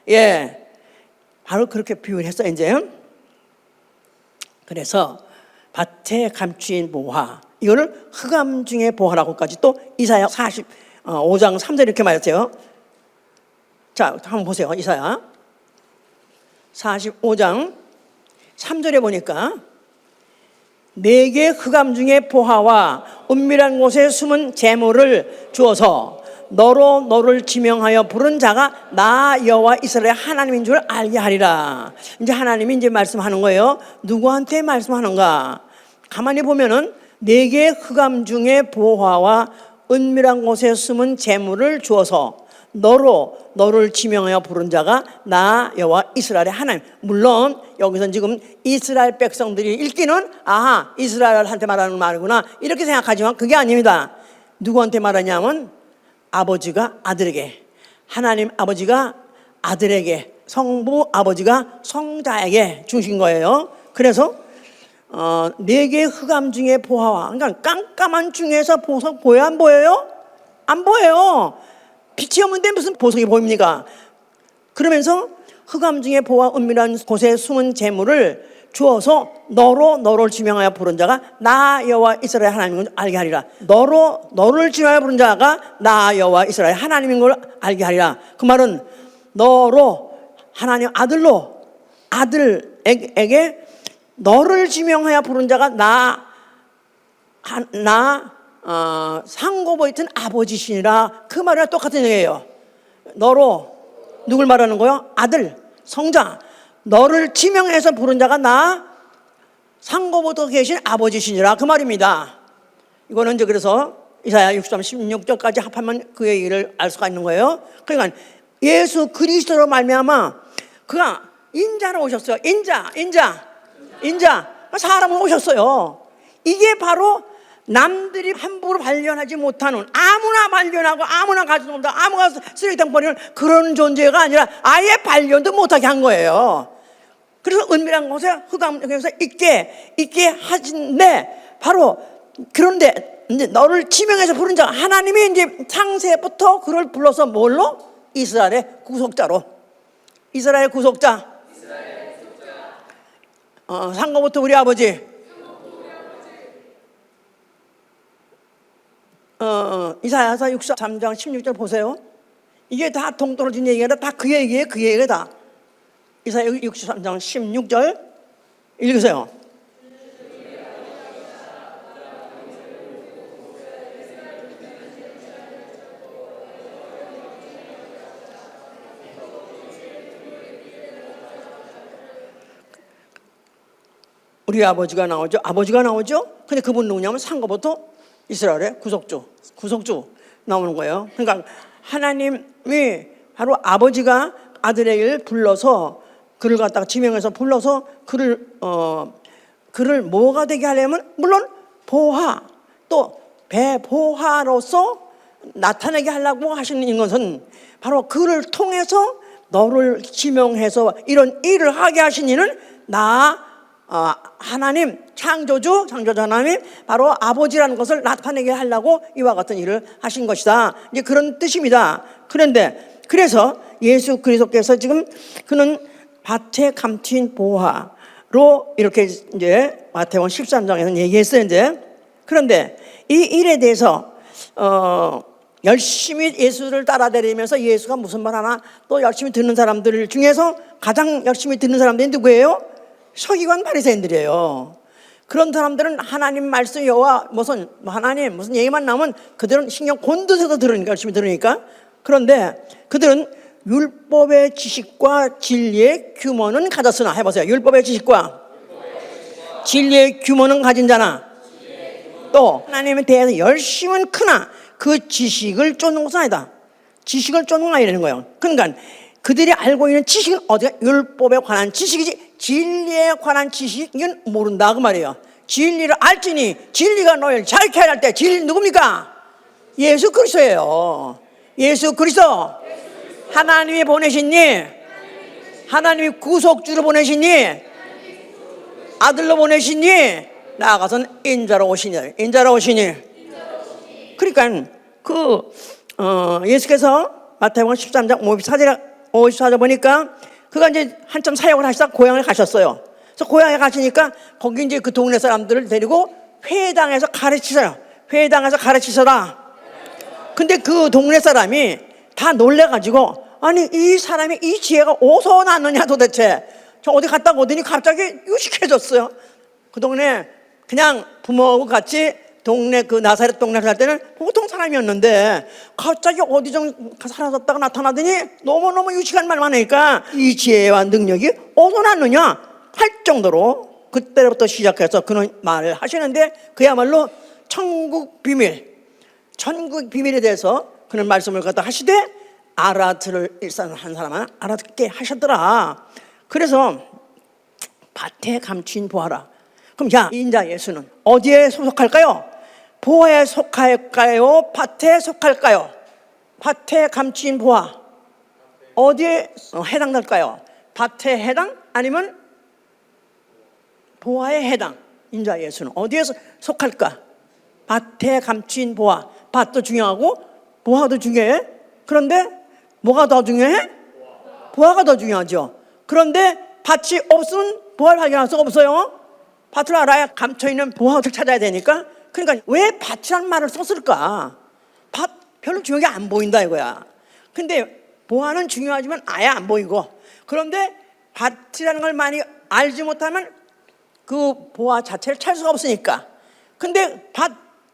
A: 예, 바로 그렇게 비유를 했어 이제. 그래서 밭에 감추인 보화 이거를 흑암 중의 보화라고까지 또 이사야 45장 3절 이렇게 말했어요. 자, 한번 보세요. 이사야 45장 3절에 보니까 내게 흑암 중의 보화와 은밀한 곳에 숨은 재물을 주어서 너를 지명하여 부른 자가 나 여호와 이스라엘 하나님인 줄 알게 하리라. 이제 하나님이 이제 말씀하는 거예요. 누구한테 말씀하는가? 가만히 보면은 내게 흑암 중의 보화와 은밀한 곳에 숨은 재물을 주어서 너를 지명하여 부른 자가 나 여호와 이스라엘의 하나님. 물론 여기서 지금 이스라엘 백성들이 읽기는 이스라엘한테 말하는 말이구나 이렇게 생각하지만 그게 아닙니다. 누구한테 말하냐면 아버지가 아들에게, 하나님 아버지가 아들에게, 성부 아버지가 성자에게 주신 거예요. 그래서 내게 흑암 중에 보화와, 그러니까 깜깜한 중에서 보석 보여 안 보여요? 안 보여요. 빛이 없는데 무슨 보석이 보입니까? 그러면서 흑암 중에 보화 은밀한 곳에 숨은 재물을 주어서 너를 지명하여 부른 자가 나 여호와 이스라엘 하나님인 걸 알게 하리라. 너를 지명하여 부른 자가 나 여호와 이스라엘 하나님인 걸 알게 하리라. 그 말은 너로 하나님 아들에게 너를 지명하여 부른 자가 상고보 있던 아버지시니라. 그 말이랑 똑같은 얘기예요. 너로 누굴 말하는 거요? 아들, 성자. 너를 지명해서 부른 자가 상고보도 계신 아버지시니라. 그 말입니다. 이거는 이제 그래서 이사야 63, 16절까지 합하면 그 얘기를 알 수가 있는 거예요. 그러니까 예수 그리스도로 말미암아 그가 인자로 오셨어요. 인자. 사람으로 오셨어요. 이게 바로 남들이 함부로 발견하지 못하는, 아무나 발견하고 아무나 가지고 온다, 아무나 쓰레기통 버리는 그런 존재가 아니라 아예 발견도 못하게 한 거예요. 그래서 은밀한 곳에 흑암에서 있게 하신데, 바로 그런데 이제 너를 지명해서 부른 자가 하나님이 이제 창세부터 그를 불러서 뭘로? 이스라엘의 구속자로. 이스라엘 구속자. 상고부터 우리 아버지. 이사야서 63장 16절 보세요. 이게 다 동떨어진 얘기가 다 그 얘기예요. 그 얘기가 다. 이사야 63장 16절 읽으세요. 우리 아버지가 나오죠. 근데 그분 누구냐면 상고부터 이스라엘의 구속주 나오는 거예요. 그러니까 하나님이 바로 아버지가 아들에게 불러서 그를 갖다가 지명해서 불러서 그를 뭐가 되게 하려면 물론 보화 또 배보화로서 나타내게 하려고 하시는 것은 바로 그를 통해서 너를 지명해서 이런 일을 하게 하신 이는 하나님 창조주 하나님 바로 아버지라는 것을 나타내게 하려고 이와 같은 일을 하신 것이다. 이제 그런 뜻입니다. 그래서 예수 그리스도께서 지금 그는 밭에 감춘 보화로 이렇게 이제 마태복음 13장에서 얘기했어요. 이제 그런데 이 일에 대해서 열심히 예수를 따라다니면서 예수가 무슨 말 하나 또 열심히 듣는 사람들 중에서 가장 열심히 듣는 사람들이 누구예요? 서기관 바리새인들이에요. 그런 사람들은 하나님 말씀 여호와 하나님 무슨 얘기만 나오면 그들은 신경 곤두서서 들으니까 열심히 들으니까. 그런데 그들은 율법의 지식과 진리의 규모는 가졌으나 해보세요. 율법의 지식과 진리의 규모는 가진 자나 또 하나님에 대해서 열심은 크나 그 지식을 쫓는 것은 아니다. 지식을 쫓는 거 아니라는 거예요. 그러니까 그들이 알고 있는 지식은 어디가 율법에 관한 지식이지 진리에 관한 지식은 모른다 그 말이에요. 진리를 알지니 진리가 너를 자유케 할 때 진리 누굽니까? 예수 그리스도예요. 예수 그리스도 하나님이 보내신 이 하나님이 구속주로 보내신 이 아들로 보내신 이 나아가서는 인자로 오시니 그러니까 예수께서 마태복음 13장 54절 보니까 그가 이제 한참 사역을 하시다 고향에 가셨어요. 그래서 고향에 가시니까 거기 이제 그 동네 사람들을 데리고 회당에서 가르치셔라. 근데 그 동네 사람이 다 놀래가지고 아니 이 사람이 이 지혜가 어디서 났느냐 도대체 저 어디 갔다 오더니 갑자기 유식해졌어요. 그 동네 그냥 부모하고 같이 동네 그 나사렛 동네 살 때는 보통 사람이었는데 갑자기 어디 좀 사라졌다가 나타나더니 너무너무 유식한 말만 하니까 이 지혜와 능력이 어디서 났느냐 할 정도로 그때부터 시작해서 그런 말을 하시는데 그야말로 천국 비밀에 대해서 그런 말씀을 갖다 하시되 알아들을 일산 한 사람은 알아듣게 하셨더라. 그래서 밭에 감춘 보아라. 그럼 인자 예수는 어디에 소속할까요? 보화에 속할까요? 밭에 속할까요? 밭에 감춘 보화 어디에 해당될까요? 밭에 해당 아니면 보화에 해당? 인자 예수는 어디에 속할까? 밭에 감춘 보화. 밭도 중요하고 보화도 중요해. 그런데 뭐가 더 중요해? 보화가 더 중요하죠. 그런데 밭이 없으면 보화를 발견할 수가 없어요. 밭을 알아야 감춰있는 보화를 찾아야 되니까. 그러니까 왜 밭이라는 말을 썼을까? 밭 별로 중요하게 안 보인다 이거야. 근데 보화는 중요하지만 아예 안 보이고, 그런데 밭이라는 걸 많이 알지 못하면 그 보화 자체를 찾을 수가 없으니까. 근데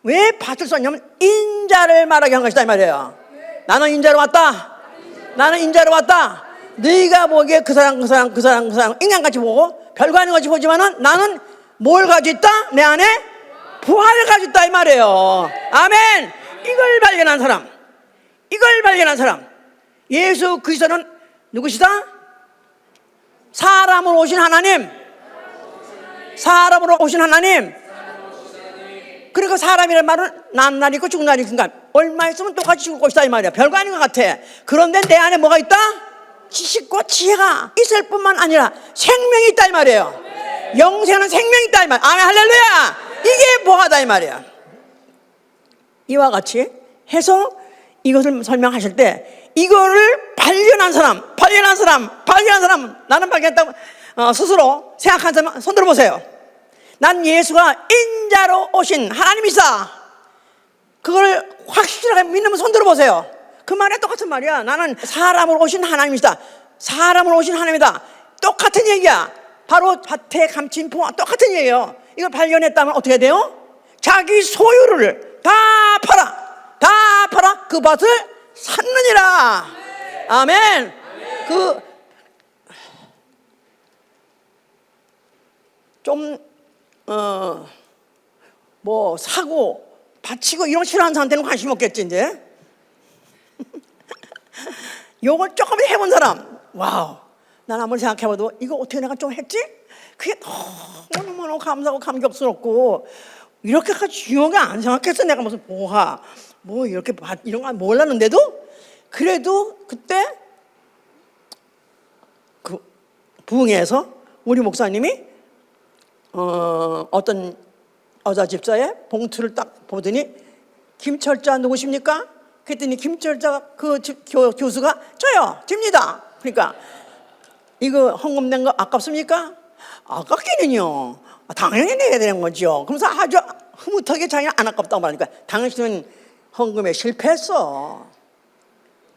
A: 왜 밭을 썼냐면 인자를 말하게 한 것이다 이 말이에요. 나는 인자로 왔다. 네가 보기에 그 사람 인간같이 보고 별거 아닌 것이 보지만은 나는 뭘 가지고 있다? 내 안에 부활을 가지고 있다 이 말이에요. 아멘. 이걸 발견한 사람 예수 그리스도는 누구시다? 사람으로 오신 하나님. 그리고 사람이란 말은 난 날 있고 죽은 날 있으니까 얼마 있으면 똑같이 죽을 것이다 이 말이야. 별거 아닌 것 같아. 그런데 내 안에 뭐가 있다? 지식과 지혜가 있을 뿐만 아니라 생명이 있다 이 말이에요. 영생은 생명이 있다 이 말. 아멘 할렐루야. 이게 보화다 이 말이야. 이와 같이 해서 이것을 설명하실 때 이거를 발견한 사람 나는 발견했다고 스스로 생각한 사람 손 들어보세요. 난 예수가 인자로 오신 하나님이시다. 그걸 확실하게 믿으면 손 들어보세요. 그 말에 똑같은 말이야. 나는 사람으로 오신 하나님이시다. 똑같은 얘기야. 바로 밭에 감춘 보화 똑같은 얘기예요. 이걸 발견했다면 어떻게 돼요? 자기 소유를 다 팔아 그 밭을 샀느니라. 아멘. 사고 바치고 이런 싫어하는 사람한테는 관심 없겠지 이제. 요걸 조금 해본 사람 와우, 난 아무리 생각해봐도 이거 어떻게 내가 좀 했지? 그게 너무너무 감사하고 감격스럽고, 이렇게까지 중요하게 안 생각했어. 내가 무슨 보화 뭐 이렇게 이런 거 몰랐는데도, 그래도 그때 그 부흥회에서 우리 목사님이 어떤 여자 집사의 봉투를 딱 보더니 김철자 누구십니까? 그랬더니 김철자 그 교수가 저요, 집니다. 그러니까 이거 헌금 낸 거 아깝습니까? 아깝기는요. 당연히 내야 되는 거죠. 그러면서 아주 흐뭇하게 자기는 안 아깝다고 말하니까, 당신은 헌금에 실패했어.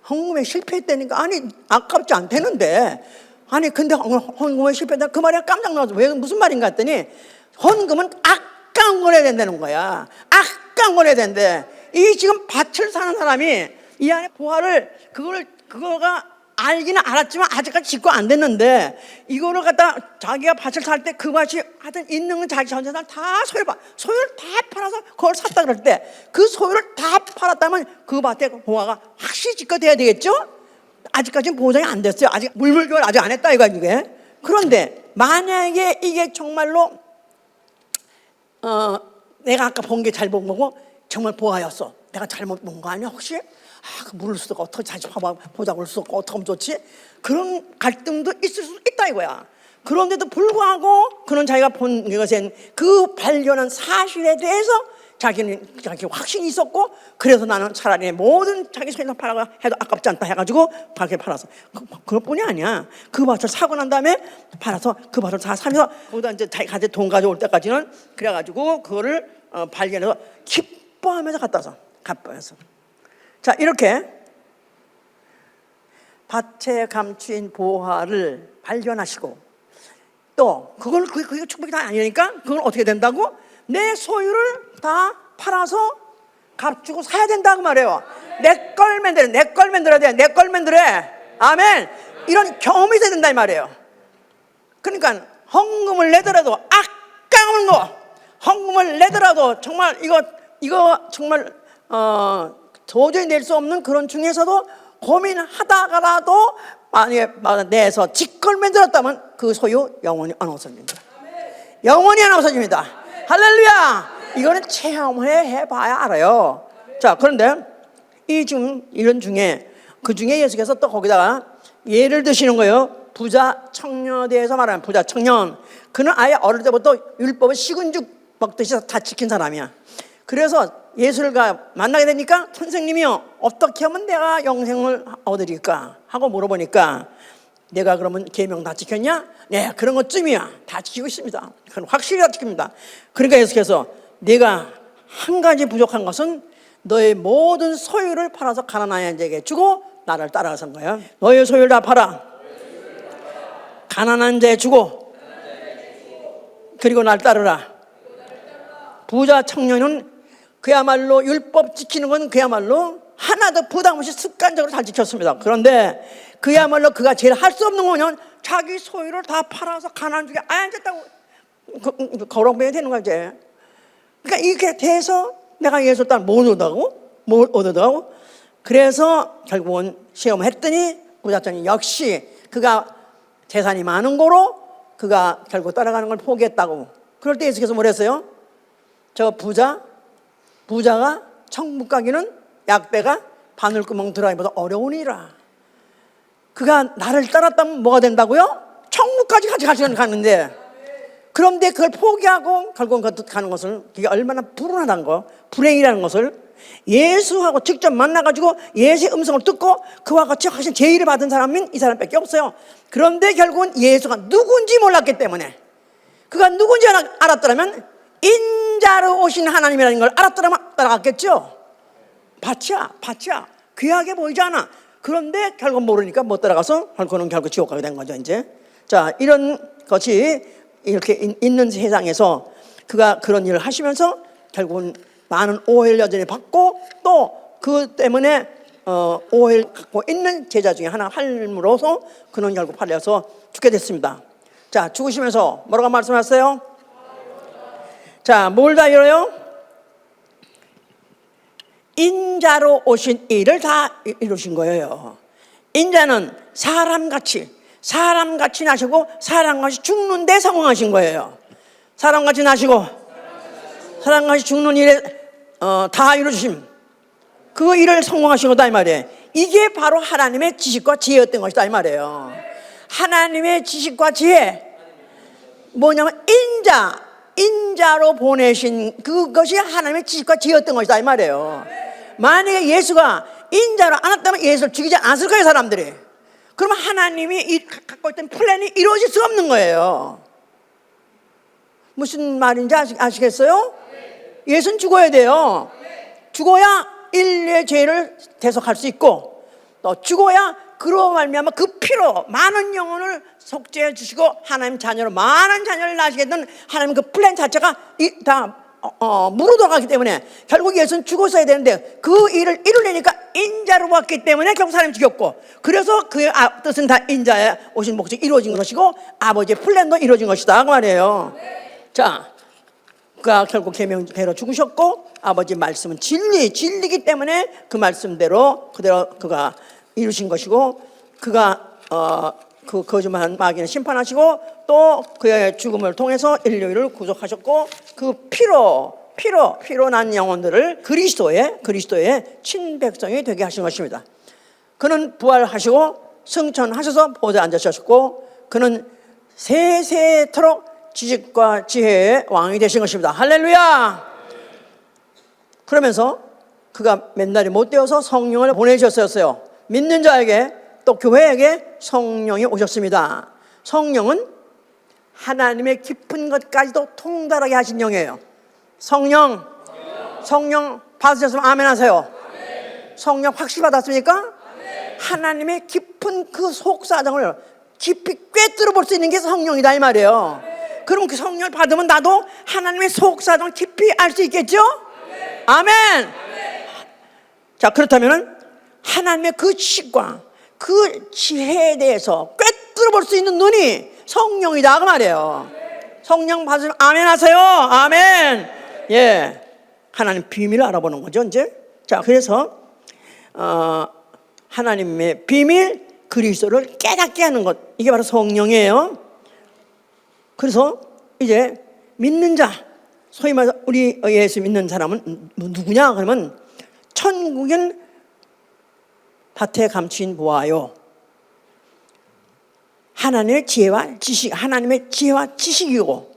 A: 헌금에 실패했다니까. 아니 아깝지 않다는데, 아니 근데 헌금에 실패했다 그 말에 깜짝 놀라서 왜 무슨 말인가 했더니, 헌금은 아까운 걸 해야 된다는 거야. 아까운 걸 해야 된대. 이 지금 밭을 사는 사람이 이 안에 보화를 그거가 알기는 알았지만 아직까지 짓고 안 됐는데, 이거를 갖다 자기가 밭을 살 때 그 밭이 하여튼 있는 건 자기 전재산 다 소유를 다 팔아서 그걸 샀다 그럴 때, 그 소유를 다 팔았다면 그 밭에 보화가 확실히 집거돼야 되겠죠? 아직까지는 보장이 안 됐어요. 아직 물물교환 아직 안 했다 이게. 그런데 만약에 이게 정말로 내가 아까 본 게 잘못 보고 정말 보화였어. 내가 잘못 본 거 아니야 혹시? 그 물을 수도 없고 어떻게 다시 보자고 할 수 없고 어떻게 하면 좋지? 그런 갈등도 있을 수 있다 이거야. 그런데도 불구하고 그는 자기가 본 것엔 그 발견한 사실에 대해서 자기 확신이 있었고, 그래서 나는 차라리 모든 자기 소유를 팔아가 해도 아깝지 않다 해가지고 밭을 팔아서, 그것뿐이 아니야. 그 밭을 사고 난 다음에 팔아서 그 밭을 다 사면서 보다 이제 자기가 돈 가져올 때까지는 그래가지고 그거를 발견해서 기뻐하면서 갖다 와서 갚아서. 자, 이렇게 밭에 감추인 보화를 발견하시고, 또 그게 축복이 다 아니니까 그건 어떻게 된다고? 내 소유를 다 팔아서 값주고 사야 된다고 말해요. 내 걸 만들어야 돼. 내 걸 만들어야. 아멘. 이런 경험이 돼야 된다 이 말이에요. 그러니까 헌금을 내더라도 아까운 거, 헌금을 내더라도 정말 이거 정말 도저히 낼 수 없는 그런 중에서도 고민하다가라도 만약에 내서 직걸 만들었다면 그 소유 영원히 안 없어집니다. 영원히 안 없어집니다. 할렐루야. 이거는 체험해봐야 알아요. 자, 그런데 지금 이런 중에 그 중에 예수께서 또 거기다가 예를 드시는 거예요. 부자 청년에 대해서 말하는 부자 청년. 그는 아예 어릴 때부터 율법을 시군죽 먹듯이 다 지킨 사람이야. 그래서 예수를 만나게 되니까 선생님이요, 어떻게 하면 내가 영생을 얻으릴까 하고 물어보니까, 내가 그러면 계명 다 지켰냐? 네, 그런 것쯤이야. 다 지키고 있습니다. 그건 확실히 다 지킵니다. 그러니까 예수께서 내가 한 가지 부족한 것은 너의 모든 소유를 팔아서 가난한 자에게 주고 나를 따라가선 거야. 너의 소유를 다 팔아 가난한 자에 주고 그리고 날 따르라. 부자 청년은 그야말로 율법 지키는 건 그야말로 하나도 부담 없이 습관적으로 잘 지켰습니다. 그런데 그야말로 그가 제일 할 수 없는 거는 자기 소유를 다 팔아서 가난한 중에 앉았다고 거렁뱅이 되는 거지. 그러니까 이렇게 돼서 내가 예수 따라 뭘 얻어다고? 그래서 결국은 시험을 했더니 부자청이 역시 그가 재산이 많은 거로 그가 결국 따라가는 걸 포기했다고. 그럴 때 예수께서 뭐랬어요? 저 부자가 천국 가기는 약대가 바늘구멍 들어가기보다 어려우니라. 그가 나를 따랐다면 뭐가 된다고요? 천국까지 같이 가는데, 그런데 그걸 포기하고 결국은 가는 것을, 그게 얼마나 불운하다는 거, 불행이라는 것을 예수하고 직접 만나가지고 예수의 음성을 듣고 그와 같이 하신 제의를 받은 사람은 이 사람밖에 없어요. 그런데 결국은 예수가 누군지 몰랐기 때문에, 그가 누군지 알았더라면, 인자로 오신 하나님이라는 걸 알았더라면 따라갔겠죠. 밭이야 귀하게 보이지 않아. 그런데 결국 모르니까 못 따라가서 결국은 지옥 가게 된 거죠. 이제 자, 이런 것이 이렇게 있는 세상에서 그가 그런 일을 하시면서 결국은 많은 오해를 여전히 받고, 또 그 때문에 오해를 갖고 있는 제자 중에 하나 할므로서 그는 결국 팔려서 죽게 됐습니다. 자, 죽으시면서 뭐라고 말씀하셨어요? 자, 뭘 다 이뤄요? 인자로 오신 일을 다 이루신 거예요. 인자는 사람같이 나시고 사람같이 죽는데 성공하신 거예요. 사람같이 나시고 사람같이 죽는 일에 다 이루어주심, 그 일을 성공하신 거다 이 말이에요. 이게 바로 하나님의 지식과 지혜였던 것이다 이 말이에요. 하나님의 지식과 지혜 뭐냐면 인자로 보내신 그것이 하나님의 지식과 지혜였던 것이다 이 말이에요. 만약에 예수가 인자로 안 왔다면 예수를 죽이지 않았을 거예요 사람들이. 그러면 하나님이 갖고 있던 플랜이 이루어질 수가 없는 거예요. 무슨 말인지 아시겠어요? 예수는 죽어야 돼요. 죽어야 인류의 죄를 대속할 수 있고, 또 죽어야 그로 말미암아 그 피로 많은 영혼을 속죄해 주시고 하나님 자녀로 많은 자녀를 낳으시게 된 하나님 그 플랜 자체가 다 무르돌아가기 때문에 결국 예수는 죽었어야 되는데 그 일을 이루려니까 인자로 왔기 때문에 결국 사람이 죽였고, 그래서 그의 뜻은 다 인자에 오신 목적이 이루어진 것이고 아버지의 플랜도 이루어진 것이다 그 말이에요. 자, 그가 결국 계명대로 죽으셨고 아버지 말씀은 진리이기 때문에 그 말씀대로 그대로 그가 이루신 것이고, 그가 그 거짓말한 마귀는 심판하시고 또 그의 죽음을 통해서 인류를 구속하셨고 그 피로 난 영혼들을 그리스도의 친백성이 되게 하신 것입니다. 그는 부활하시고 승천하셔서 보좌에 앉으셨고 그는 세세토록 지식과 지혜의 왕이 되신 것입니다. 할렐루야. 그러면서 그가 맨날이 못 되어서 성령을 보내주셨어요. 믿는 자에게 또 교회에게 성령이 오셨습니다. 성령은 하나님의 깊은 것까지도 통달하게 하신 영이에요. 성령 받으셨으면 아멘 하세요. 성령 확실히 받았습니까? 하나님의 깊은 그 속사정을 깊이 꿰뚫어 볼 수 있는 게 성령이다 이 말이에요. 그럼 그 성령을 받으면 나도 하나님의 속사정을 깊이 알 수 있겠죠? 아멘. 자, 그렇다면 하나님의 그 지식과 그 지혜에 대해서 꿰뚫어 볼 수 있는 눈이 성령이다 그 말이에요. 성령 받으면 아멘 하세요. 아멘. 예, 하나님 비밀을 알아보는 거죠 이제. 자, 그래서 하나님의 비밀 그리스도를 깨닫게 하는 것, 이게 바로 성령이에요. 그래서 이제 믿는 자, 소위 말해서 우리 예수 믿는 사람은 누구냐 그러면 천국은 밭에 감추인 보아요. 하나님의 지혜와 지식이고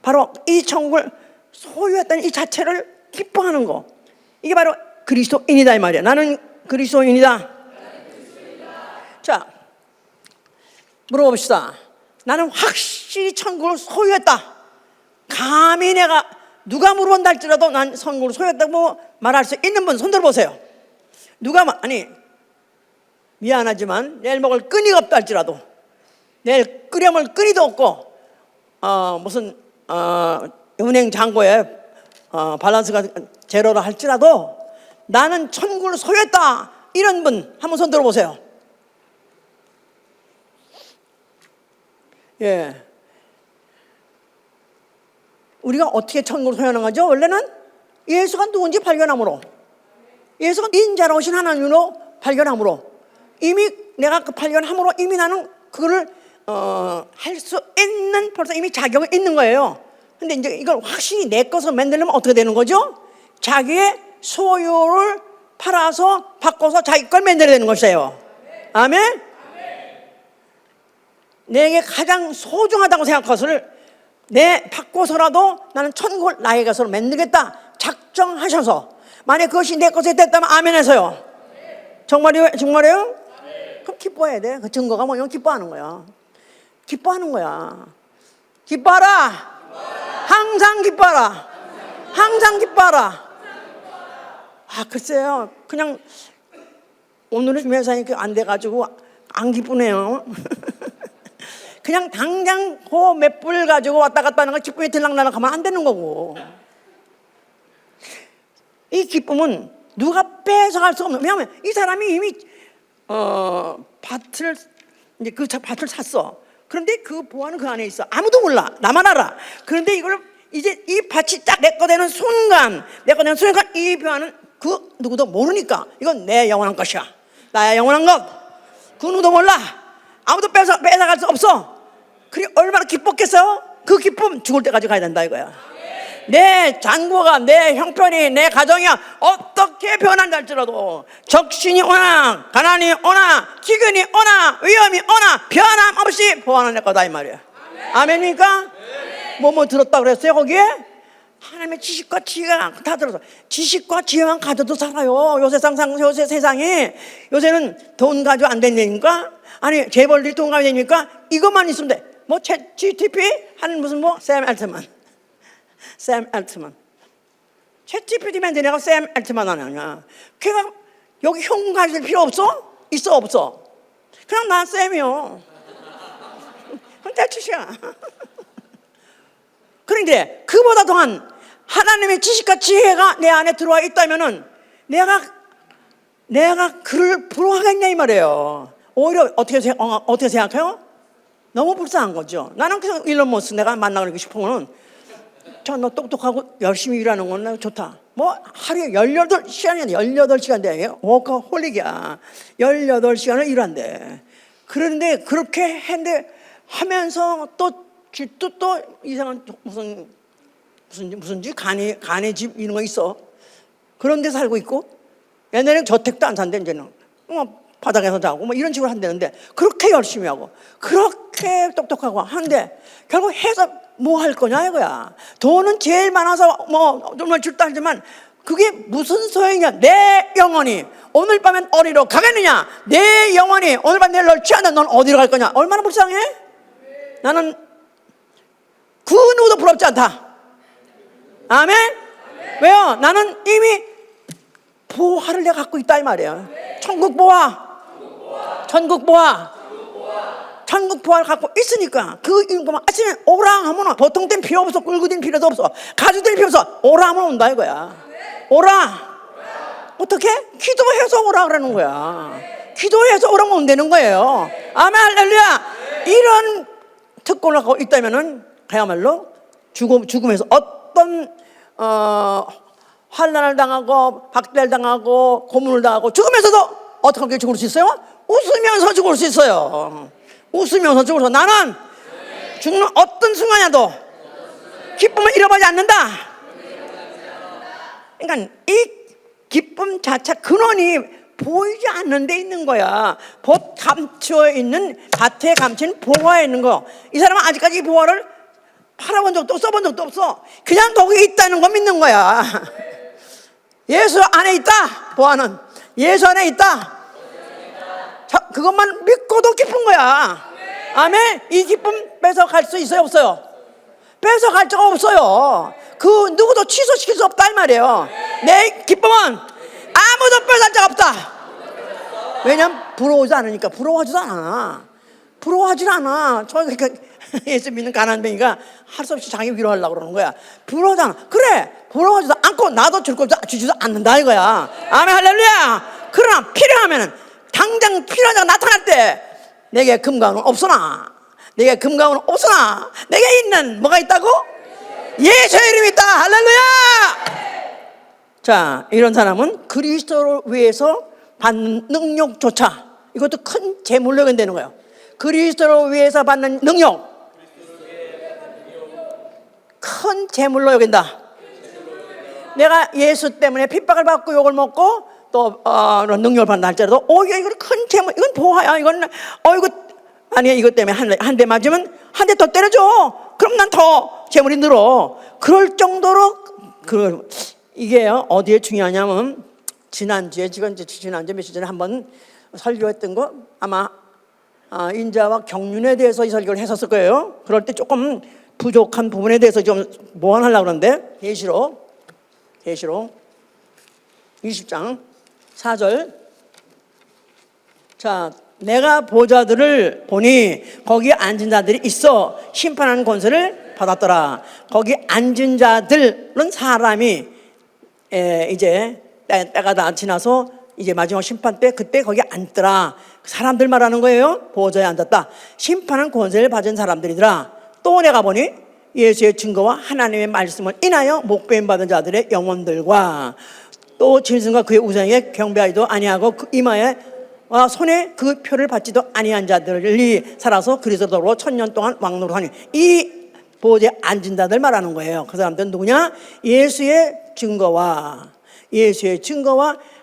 A: 바로 이 천국을 소유했다는 이 자체를 기뻐하는 거, 이게 바로 그리스도인이다 이 말이야. 나는 그리스도인이다. 자, 물어봅시다. 나는 확실히 천국을 소유했다. 감히 내가 누가 물어본다 할지라도 난 천국을 소유했다고 말할 수 있는 분 손 들어보세요. 누가 아니 미안하지만 내일 먹을 끈이가 없다 할지라도, 내일 끓여 먹을 끈이도 없고 무슨 은행 잔고에 밸런스가 제로라 할지라도 나는 천국을 소유했다, 이런 분 한번 손 들어보세요. 예, 우리가 어떻게 천국을 소유하는 거죠? 원래는 예수가 누군지 발견함으로, 예수가 인자로 오신 하나님으로 발견함으로, 이미 내가 그 발견함으로 이미 나는 그거를 할 수 있는 벌써 이미 자격이 있는 거예요. 근데 이제 이걸 확실히 내 것으로 만들려면 어떻게 되는 거죠? 자기의 소유를 팔아서 바꿔서 자기 걸 만들어야 되는 것이에요. 아멘? 내게 가장 소중하다고 생각한 것을 바꿔서라도 나는 천국을 나의 것으로 만들겠다 작정하셔서, 만약 그것이 내 것이 됐다면 아멘 해서요. 정말이에요? 그럼 기뻐해야 돼. 그 증거가 뭐냐면 기뻐하는 거야. 기뻐하라. 항상 기뻐하라. 글쎄요, 그냥 오늘은 주매사니까 안 돼가지고 안 기쁘네요. 그냥 당장 그 몇 불 가지고 왔다 갔다 하는 거 기쁨이 들락날락 하면 안 되는 거고, 이 기쁨은 누가 뺏어갈 수 없는, 왜냐하면 이 사람이 이미 밭을 이제 그 밭을 샀어. 그런데 그 보화는 그 안에 있어. 아무도 몰라. 나만 알아. 그런데 이걸 이제 이 밭이 딱 내 거 되는 순간 이 보화는 그 누구도 모르니까 이건 내 영원한 것이야. 나의 영원한 것. 그 누구도 몰라. 아무도 뺏어갈 수 없어. 그래 얼마나 기뻤겠어요? 그 기쁨 죽을 때까지 가야 된다 이거야. 내 잔고가, 내 형편이, 내 가정이 어떻게 변한다 할지라도 적신이 오나 가난이 오나 기근이 오나 위험이 오나 변함없이 보완할 거다 이 말이야. 아멘입니까? 뭐 들었다 그랬어요 거기에? 하나님의 지식과 지혜가 다 들어서 지식과 지혜만 가져도 살아요. 요새 세상에 요새는 돈 가지고 안 된다니까? 아니 재벌들이 돈 가지고 되니까 이것만 있으면 돼. 뭐 챗 GTP 하는 무슨 뭐 샘 알트만 챗 GPT만 되냐고 샘 알트만 하냐. 걔가 여기 형 가질 필요 없어? 있어 없어? 그냥 난 샘이요. 대추시야. 그런데 그보다 더한 하나님의 지식과 지혜가 내 안에 들어와 있다면은 내가 그를 부러워하겠냐 이 말이에요. 오히려 어떻게 생각해요? 너무 불쌍한 거죠. 나는 그냥 일론 머스크 내가 만나고 싶으면은 너 똑똑하고 열심히 일하는 건 좋다. 뭐 하루에 18시간 돼요. 워커홀릭이야. 18시간을 일한대. 그런데 그렇게 하면서 또 이상한 무슨 집 간의 집 이런 거 있어. 그런 데 살고 있고 옛날에는 저택도 안 산대. 이제는 바닥에서 자고 뭐 이런 식으로 한다는데 그렇게 열심히 하고 그렇게 똑똑하고 하는데 결국 해서 뭐 할 거냐 이거야. 돈은 제일 많아서 뭐 정말 줄다 하지만 그게 무슨 소용이냐. 내 영혼이 오늘 밤엔 어디로 가겠느냐. 내 영혼이 오늘 밤 내일 널 취한다. 넌 어디로 갈 거냐. 얼마나 불쌍해. 나는 그 누구도 부럽지 않다. 아멘? 왜요? 나는 이미 보화를 내가 갖고 있다 이 말이에요. 천국 보화. 천국 보화를 갖고 있으니까 그 인구만 아침에 오라 하면 보통 땐 필요 없어. 끌고 댕 필요도 없어. 가지고 댕 필요 없어. 오라 하면 온다 이거야. 오라. 어떻게? 기도해서 오라 그러는 거야. 기도해서 오라면 온다는 거예요. 아멘 할렐루야. 이런 특권을 갖고 있다면은 그야말로 죽음에서 어떤 환난을 당하고 박대를 당하고 고문을 당하고 죽으면서도 어떻게 죽을 수 있어요? 웃으면서 죽을 수 있어요. 웃으면서 죽을 수 있어. 나는 죽는 어떤 순간이라도 기쁨을 잃어버리지 않는다. 그러니까 이 기쁨 자체 근원이 보이지 않는 데 있는 거야. 봇 감추어 있는 밭에 감춘 보화에 있는 거. 이 사람은 아직까지 이 보화를 팔아본 적도 써본 적도 없어. 그냥 거기 있다는 거 믿는 거야. 예수 안에 있다. 보화는 예수 안에 있다. 자, 그것만 믿고도 기쁜 거야. 아멘. 이 기쁨 뺏어갈 수 있어요 없어요? 뺏어갈 수가 없어요. 그 누구도 취소시킬 수 없다 이 말이에요. 내 기쁨은 아무도 뺏어갈 자가 없다. 왜냐면 부러워하지 않으니까. 부러워하지도 않아. 예수 믿는 가난뱅이가 할 수 없이 자기 위로하려고 그러는 거야. 부러워하잖아. 그래 부러워하지도 않고 나도 줄 것도 주지도 않는다 이거야. 아멘 할렐루야. 그러나 필요하면은 당장 필요한 자가 나타날 때 내게 금강은 없으나 내게 있는 뭐가 있다고? 예수의 이름이 있다. 할렐루야. 자, 이런 사람은 그리스도를 위해서 받는 능력조차 이것도 큰 재물력이 되는 거예요. 그리스도를 위해서 받는 능력 큰 재물로 여긴다. 내가 예수 때문에 핍박을 받고 욕을 먹고 또 능력을 받는다 할지라도 오히려 이건 큰 재물, 이건 보화야. 이건 아니야. 이것 때문에 한 대 맞으면 한 대 더 때려줘. 그럼 난 더 재물이 늘어. 그럴 정도로 이게요 어디에 중요하냐면 지난주에 며칠 전에 한번 설교했던 거 아마 인자와 경륜에 대해서 이 설교를 했었을 거예요. 그럴 때 조금 부족한 부분에 대해서 좀 보완하려고 그러는데 계시록 20장 4절. 자, 내가 보좌들을 보니 거기 앉은 자들이 있어 심판하는 권세를 받았더라. 거기 앉은 자들은 사람이 이제 때가 다 지나서 이제 마지막 심판 때 그때 거기 앉더라. 사람들 말하는 거예요. 보좌에 앉았다. 심판한 권세를 받은 사람들이더라. 또 내가 보니 예수의 증거와 하나님의 말씀을 인하여 목배임 받은 자들의 영혼들과 또 짐승과 그의 우상에게 경배하지도 아니하고 그 이마에 손에 그 표를 받지도 아니한 자들이 살아서 그리스도로 1000년 동안 왕노릇하니 이 보좌에 앉은 자들 말하는 거예요. 그 사람들은 누구냐? 예수의 증거와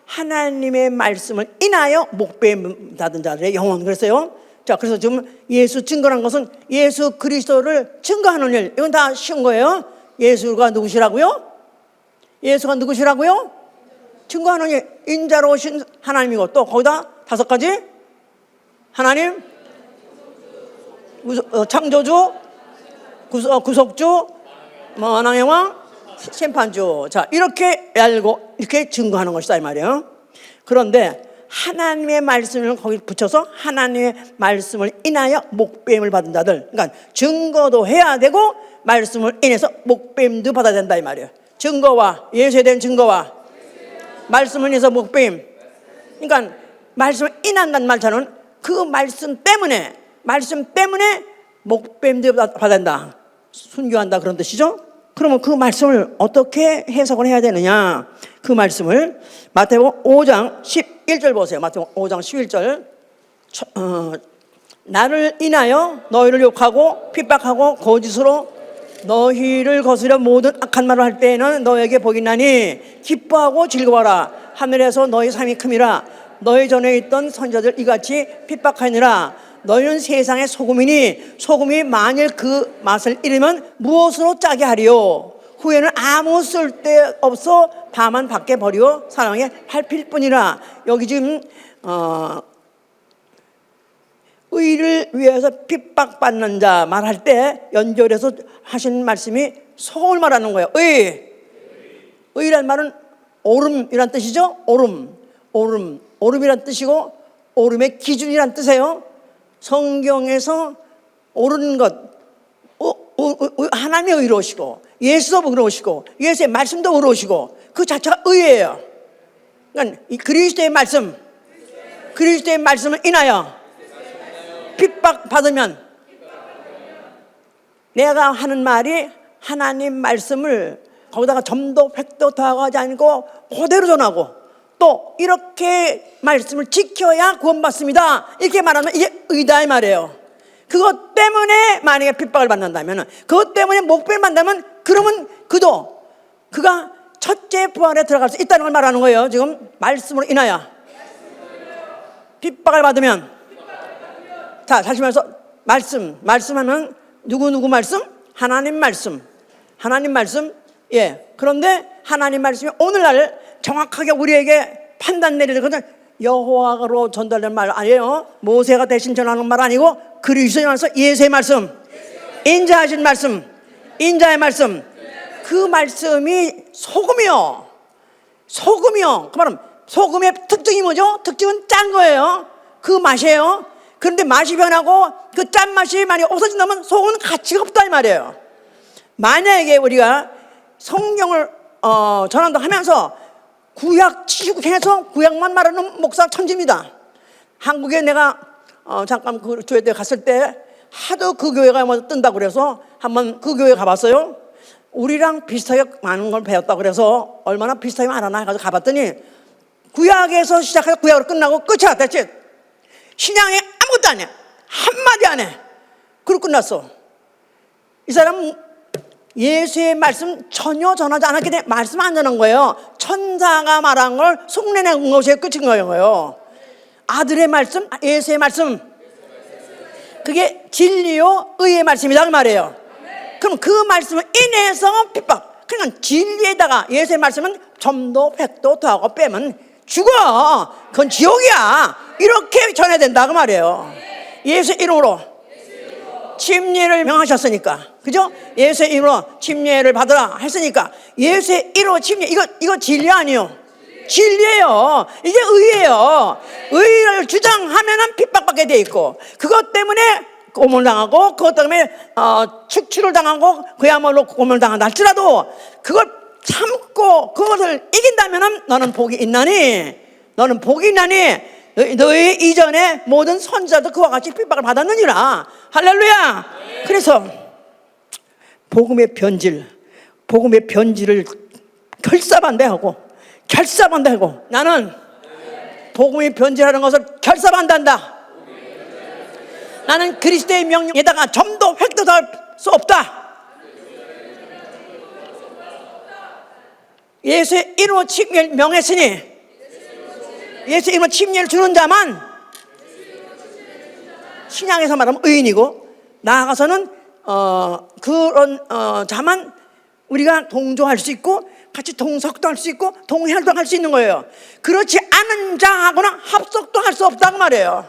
A: 하나님의 말씀을 인하여 목배임 받은 자들의 영혼. 그랬어요. 자, 그래서 지금 예수 증거란 것은 예수 그리스도를 증거하는 일. 이건 다 쉬운 거예요. 예수가 누구시라고요? 예수가 누구시라고요? 증거하는 일. 인자로 오신 하나님이고 또 거기다 5가지 하나님, 창조주, 구속주, 만왕의 왕, 심판주. 자, 이렇게 알고 이렇게 증거하는 것이다 이 말이에요. 그런데 하나님의 말씀을 거기 붙여서 하나님의 말씀을 인하여 목배임을 받은 자들, 그러니까 증거도 해야 되고 말씀을 인해서 목배임도 받아야 된다 이 말이에요. 증거와 예수에 대한 증거와 말씀을 인해서 목배임. 그러니까 말씀을 인한다는 말처럼 그 말씀 때문에 목배임도 받아야 된다, 순교한다 그런 뜻이죠. 그러면 그 말씀을 어떻게 해석을 해야 되느냐? 그 말씀을 마태복음 5장 11절 보세요. 마태복음 5장 11절. 나를 인하여 너희를 욕하고 핍박하고 거짓으로 너희를 거스려 모든 악한 말을 할 때에는 너희에게 복이 나니 기뻐하고 즐거워라. 하늘에서 너희 삶이 큼이라. 너희 전에 있던 선지자들 이같이 핍박하니라. 너희는 세상의 소금이니 소금이 만일 그 맛을 잃으면 무엇으로 짜게 하리요? 후에는 아무 쓸데없어 다만 밖에 버리고 사람에게 밟힐 뿐이라. 여기 지금 의를 위해서 핍박받는 자 말할 때 연결해서 하신 말씀이 소금을 말하는 거예요. 의란 말은 오름이란 뜻이죠. 오름이란 뜻이고 오름의 기준이란 뜻이에요. 성경에서 옳은 것, 하나님이 의로우시고 예수도 의로우시고 예수의 말씀도 의로우시고 그 자체가 의예요. 그러니까 이 그리스도의 말씀을 인하여 핍박받으면 내가 하는 말이 하나님 말씀을 거기다가 점도 획도 더하지 않고 그대로 전하고 또 이렇게 말씀을 지켜야 구원받습니다. 이렇게 말하면 이게 의다 이 말이에요. 그것 때문에 만약에 핍박을 받는다면, 그것 때문에 목배를 받는다면, 그러면 그가 첫째 부활에 들어갈 수 있다는 걸 말하는 거예요. 지금 말씀으로 인하여 핍박을 받으면. 자, 다시 말해서 말씀하면 누구 말씀? 하나님 말씀. 예. 그런데 하나님 말씀이 오늘날 정확하게 우리에게 판단 내리거든. 여호와로 전달된 말 아니에요. 모세가 대신 전하는 말 아니고 그리스도에서 예수의 말씀, 인자하신 말씀, 인자의 말씀. 그 말씀이 소금이요. 그 말은 소금의 특징이 뭐죠? 특징은 짠 거예요. 그 맛이에요. 그런데 맛이 변하고 그 짠맛이 만약 없어진다면 소금은 가치가 없다 이 말이에요. 만약에 우리가 성경을 전한다 하면서 구약 치국해서 구약만 말하는 목사 천지입니다. 한국에 내가 잠깐 그 교회 때 갔을 때 하도 그 교회가 뭐 뜬다고 그래서 한번 그 교회 가봤어요. 우리랑 비슷하게 많은 걸 배웠다고 그래서 얼마나 비슷하게 말하나 해가지고 가봤더니 구약에서 시작해서 구약으로 끝나고 끝이야. 됐지? 신약에 아무것도 안 해. 한마디 안 해. 그리고 끝났어. 이 사람은 예수의 말씀 전혀 전하지 않았기 때문에 말씀 안 전한 거예요. 천사가 말한 걸 흉내낸 것이 끝인 거예요. 아들의 말씀, 예수의 말씀, 그게 진리요 의의 말씀이다 그 말이에요. 그럼 그 말씀을 인해서 핍박. 그러니까 진리에다가 예수의 말씀은 점도 획도 더하고 빼면 죽어. 그건 지옥이야. 이렇게 전해야 된다 그 말이에요. 예수 이름으로 침례를 명하셨으니까, 그죠? 예수의 이름으로 침례를 받으라 했으니까 예수의 이름으로 침례, 이거 진리 아니에요? 진리예요. 이게 의예요. 의를 주장하면은 핍박받게 돼 있고, 그것 때문에 고문당하고, 그것 때문에 축출을 당하고, 그야말로 고문당한다 할지라도 그걸 참고 그것을 이긴다면은 너는 복이 있나니, 너희 이전에 모든 선지자도 그와 같이 핍박을 받았느니라. 할렐루야. 그래서 복음의 변질을 결사반대하고 나는 복음이 변질하는 것을 결사한단다. 나는 그리스도의 명령에다가 점도 획도 더할 수 없다. 예수의 이름으로 칭의를 명했으니 예수의 이름으로 칭의를 주는 자만 신약에서 말하면 의인이고, 나아가서는 그런 자만 우리가 동조할 수 있고 같이 동석도 할 수 있고 동혈도 할 수 있는 거예요. 그렇지 않은 자하고는 합석도 할 수 없다고 말이에요.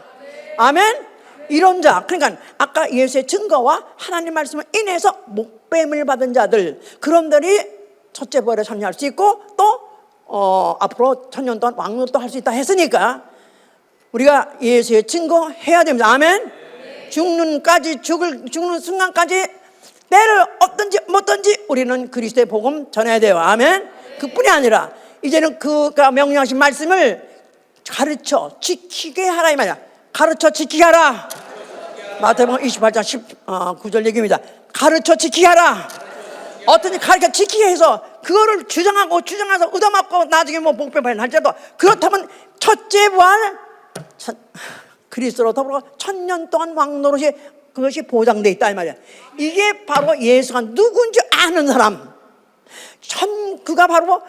A: 아멘. 이런 자, 그러니까 아까 예수의 증거와 하나님 말씀을 인해서 목배임을 받은 자들, 그런들이 첫째 부활에 참여할 수 있고 또 앞으로 1000년 동안 왕노도 할 수 있다 했으니까 우리가 예수의 증거 해야 됩니다. 아멘. 죽는 순간까지 때를 얻든지 못든지 우리는 그리스도의 복음 전해야 돼요. 아멘. 그뿐이 아니라 이제는 그가 명령하신 말씀을 가르쳐 지키게 하라 이 말이야. 가르쳐 지키게 하라. 마태복음 28장 19절 얘기입니다. 가르쳐 지키게 하라. 어떤지 가르쳐 지키게 해서 그거를 주장해서 얻어맞고 나중에 뭐 복병 할지라도, 그렇다면 첫째 부활 그리스도로 더불어 1000년 동안 왕노릇이 그것이 보장돼 있다 이 말이야. 이게 바로 예수가 누군지 아는 사람, 그가 바로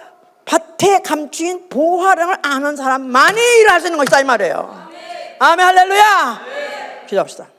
A: 밭에 감추인 보화령을 아는 사람만이 일할 수 있는 것이다 이 말이에요. 아멘. 할렐루야. 기도합시다.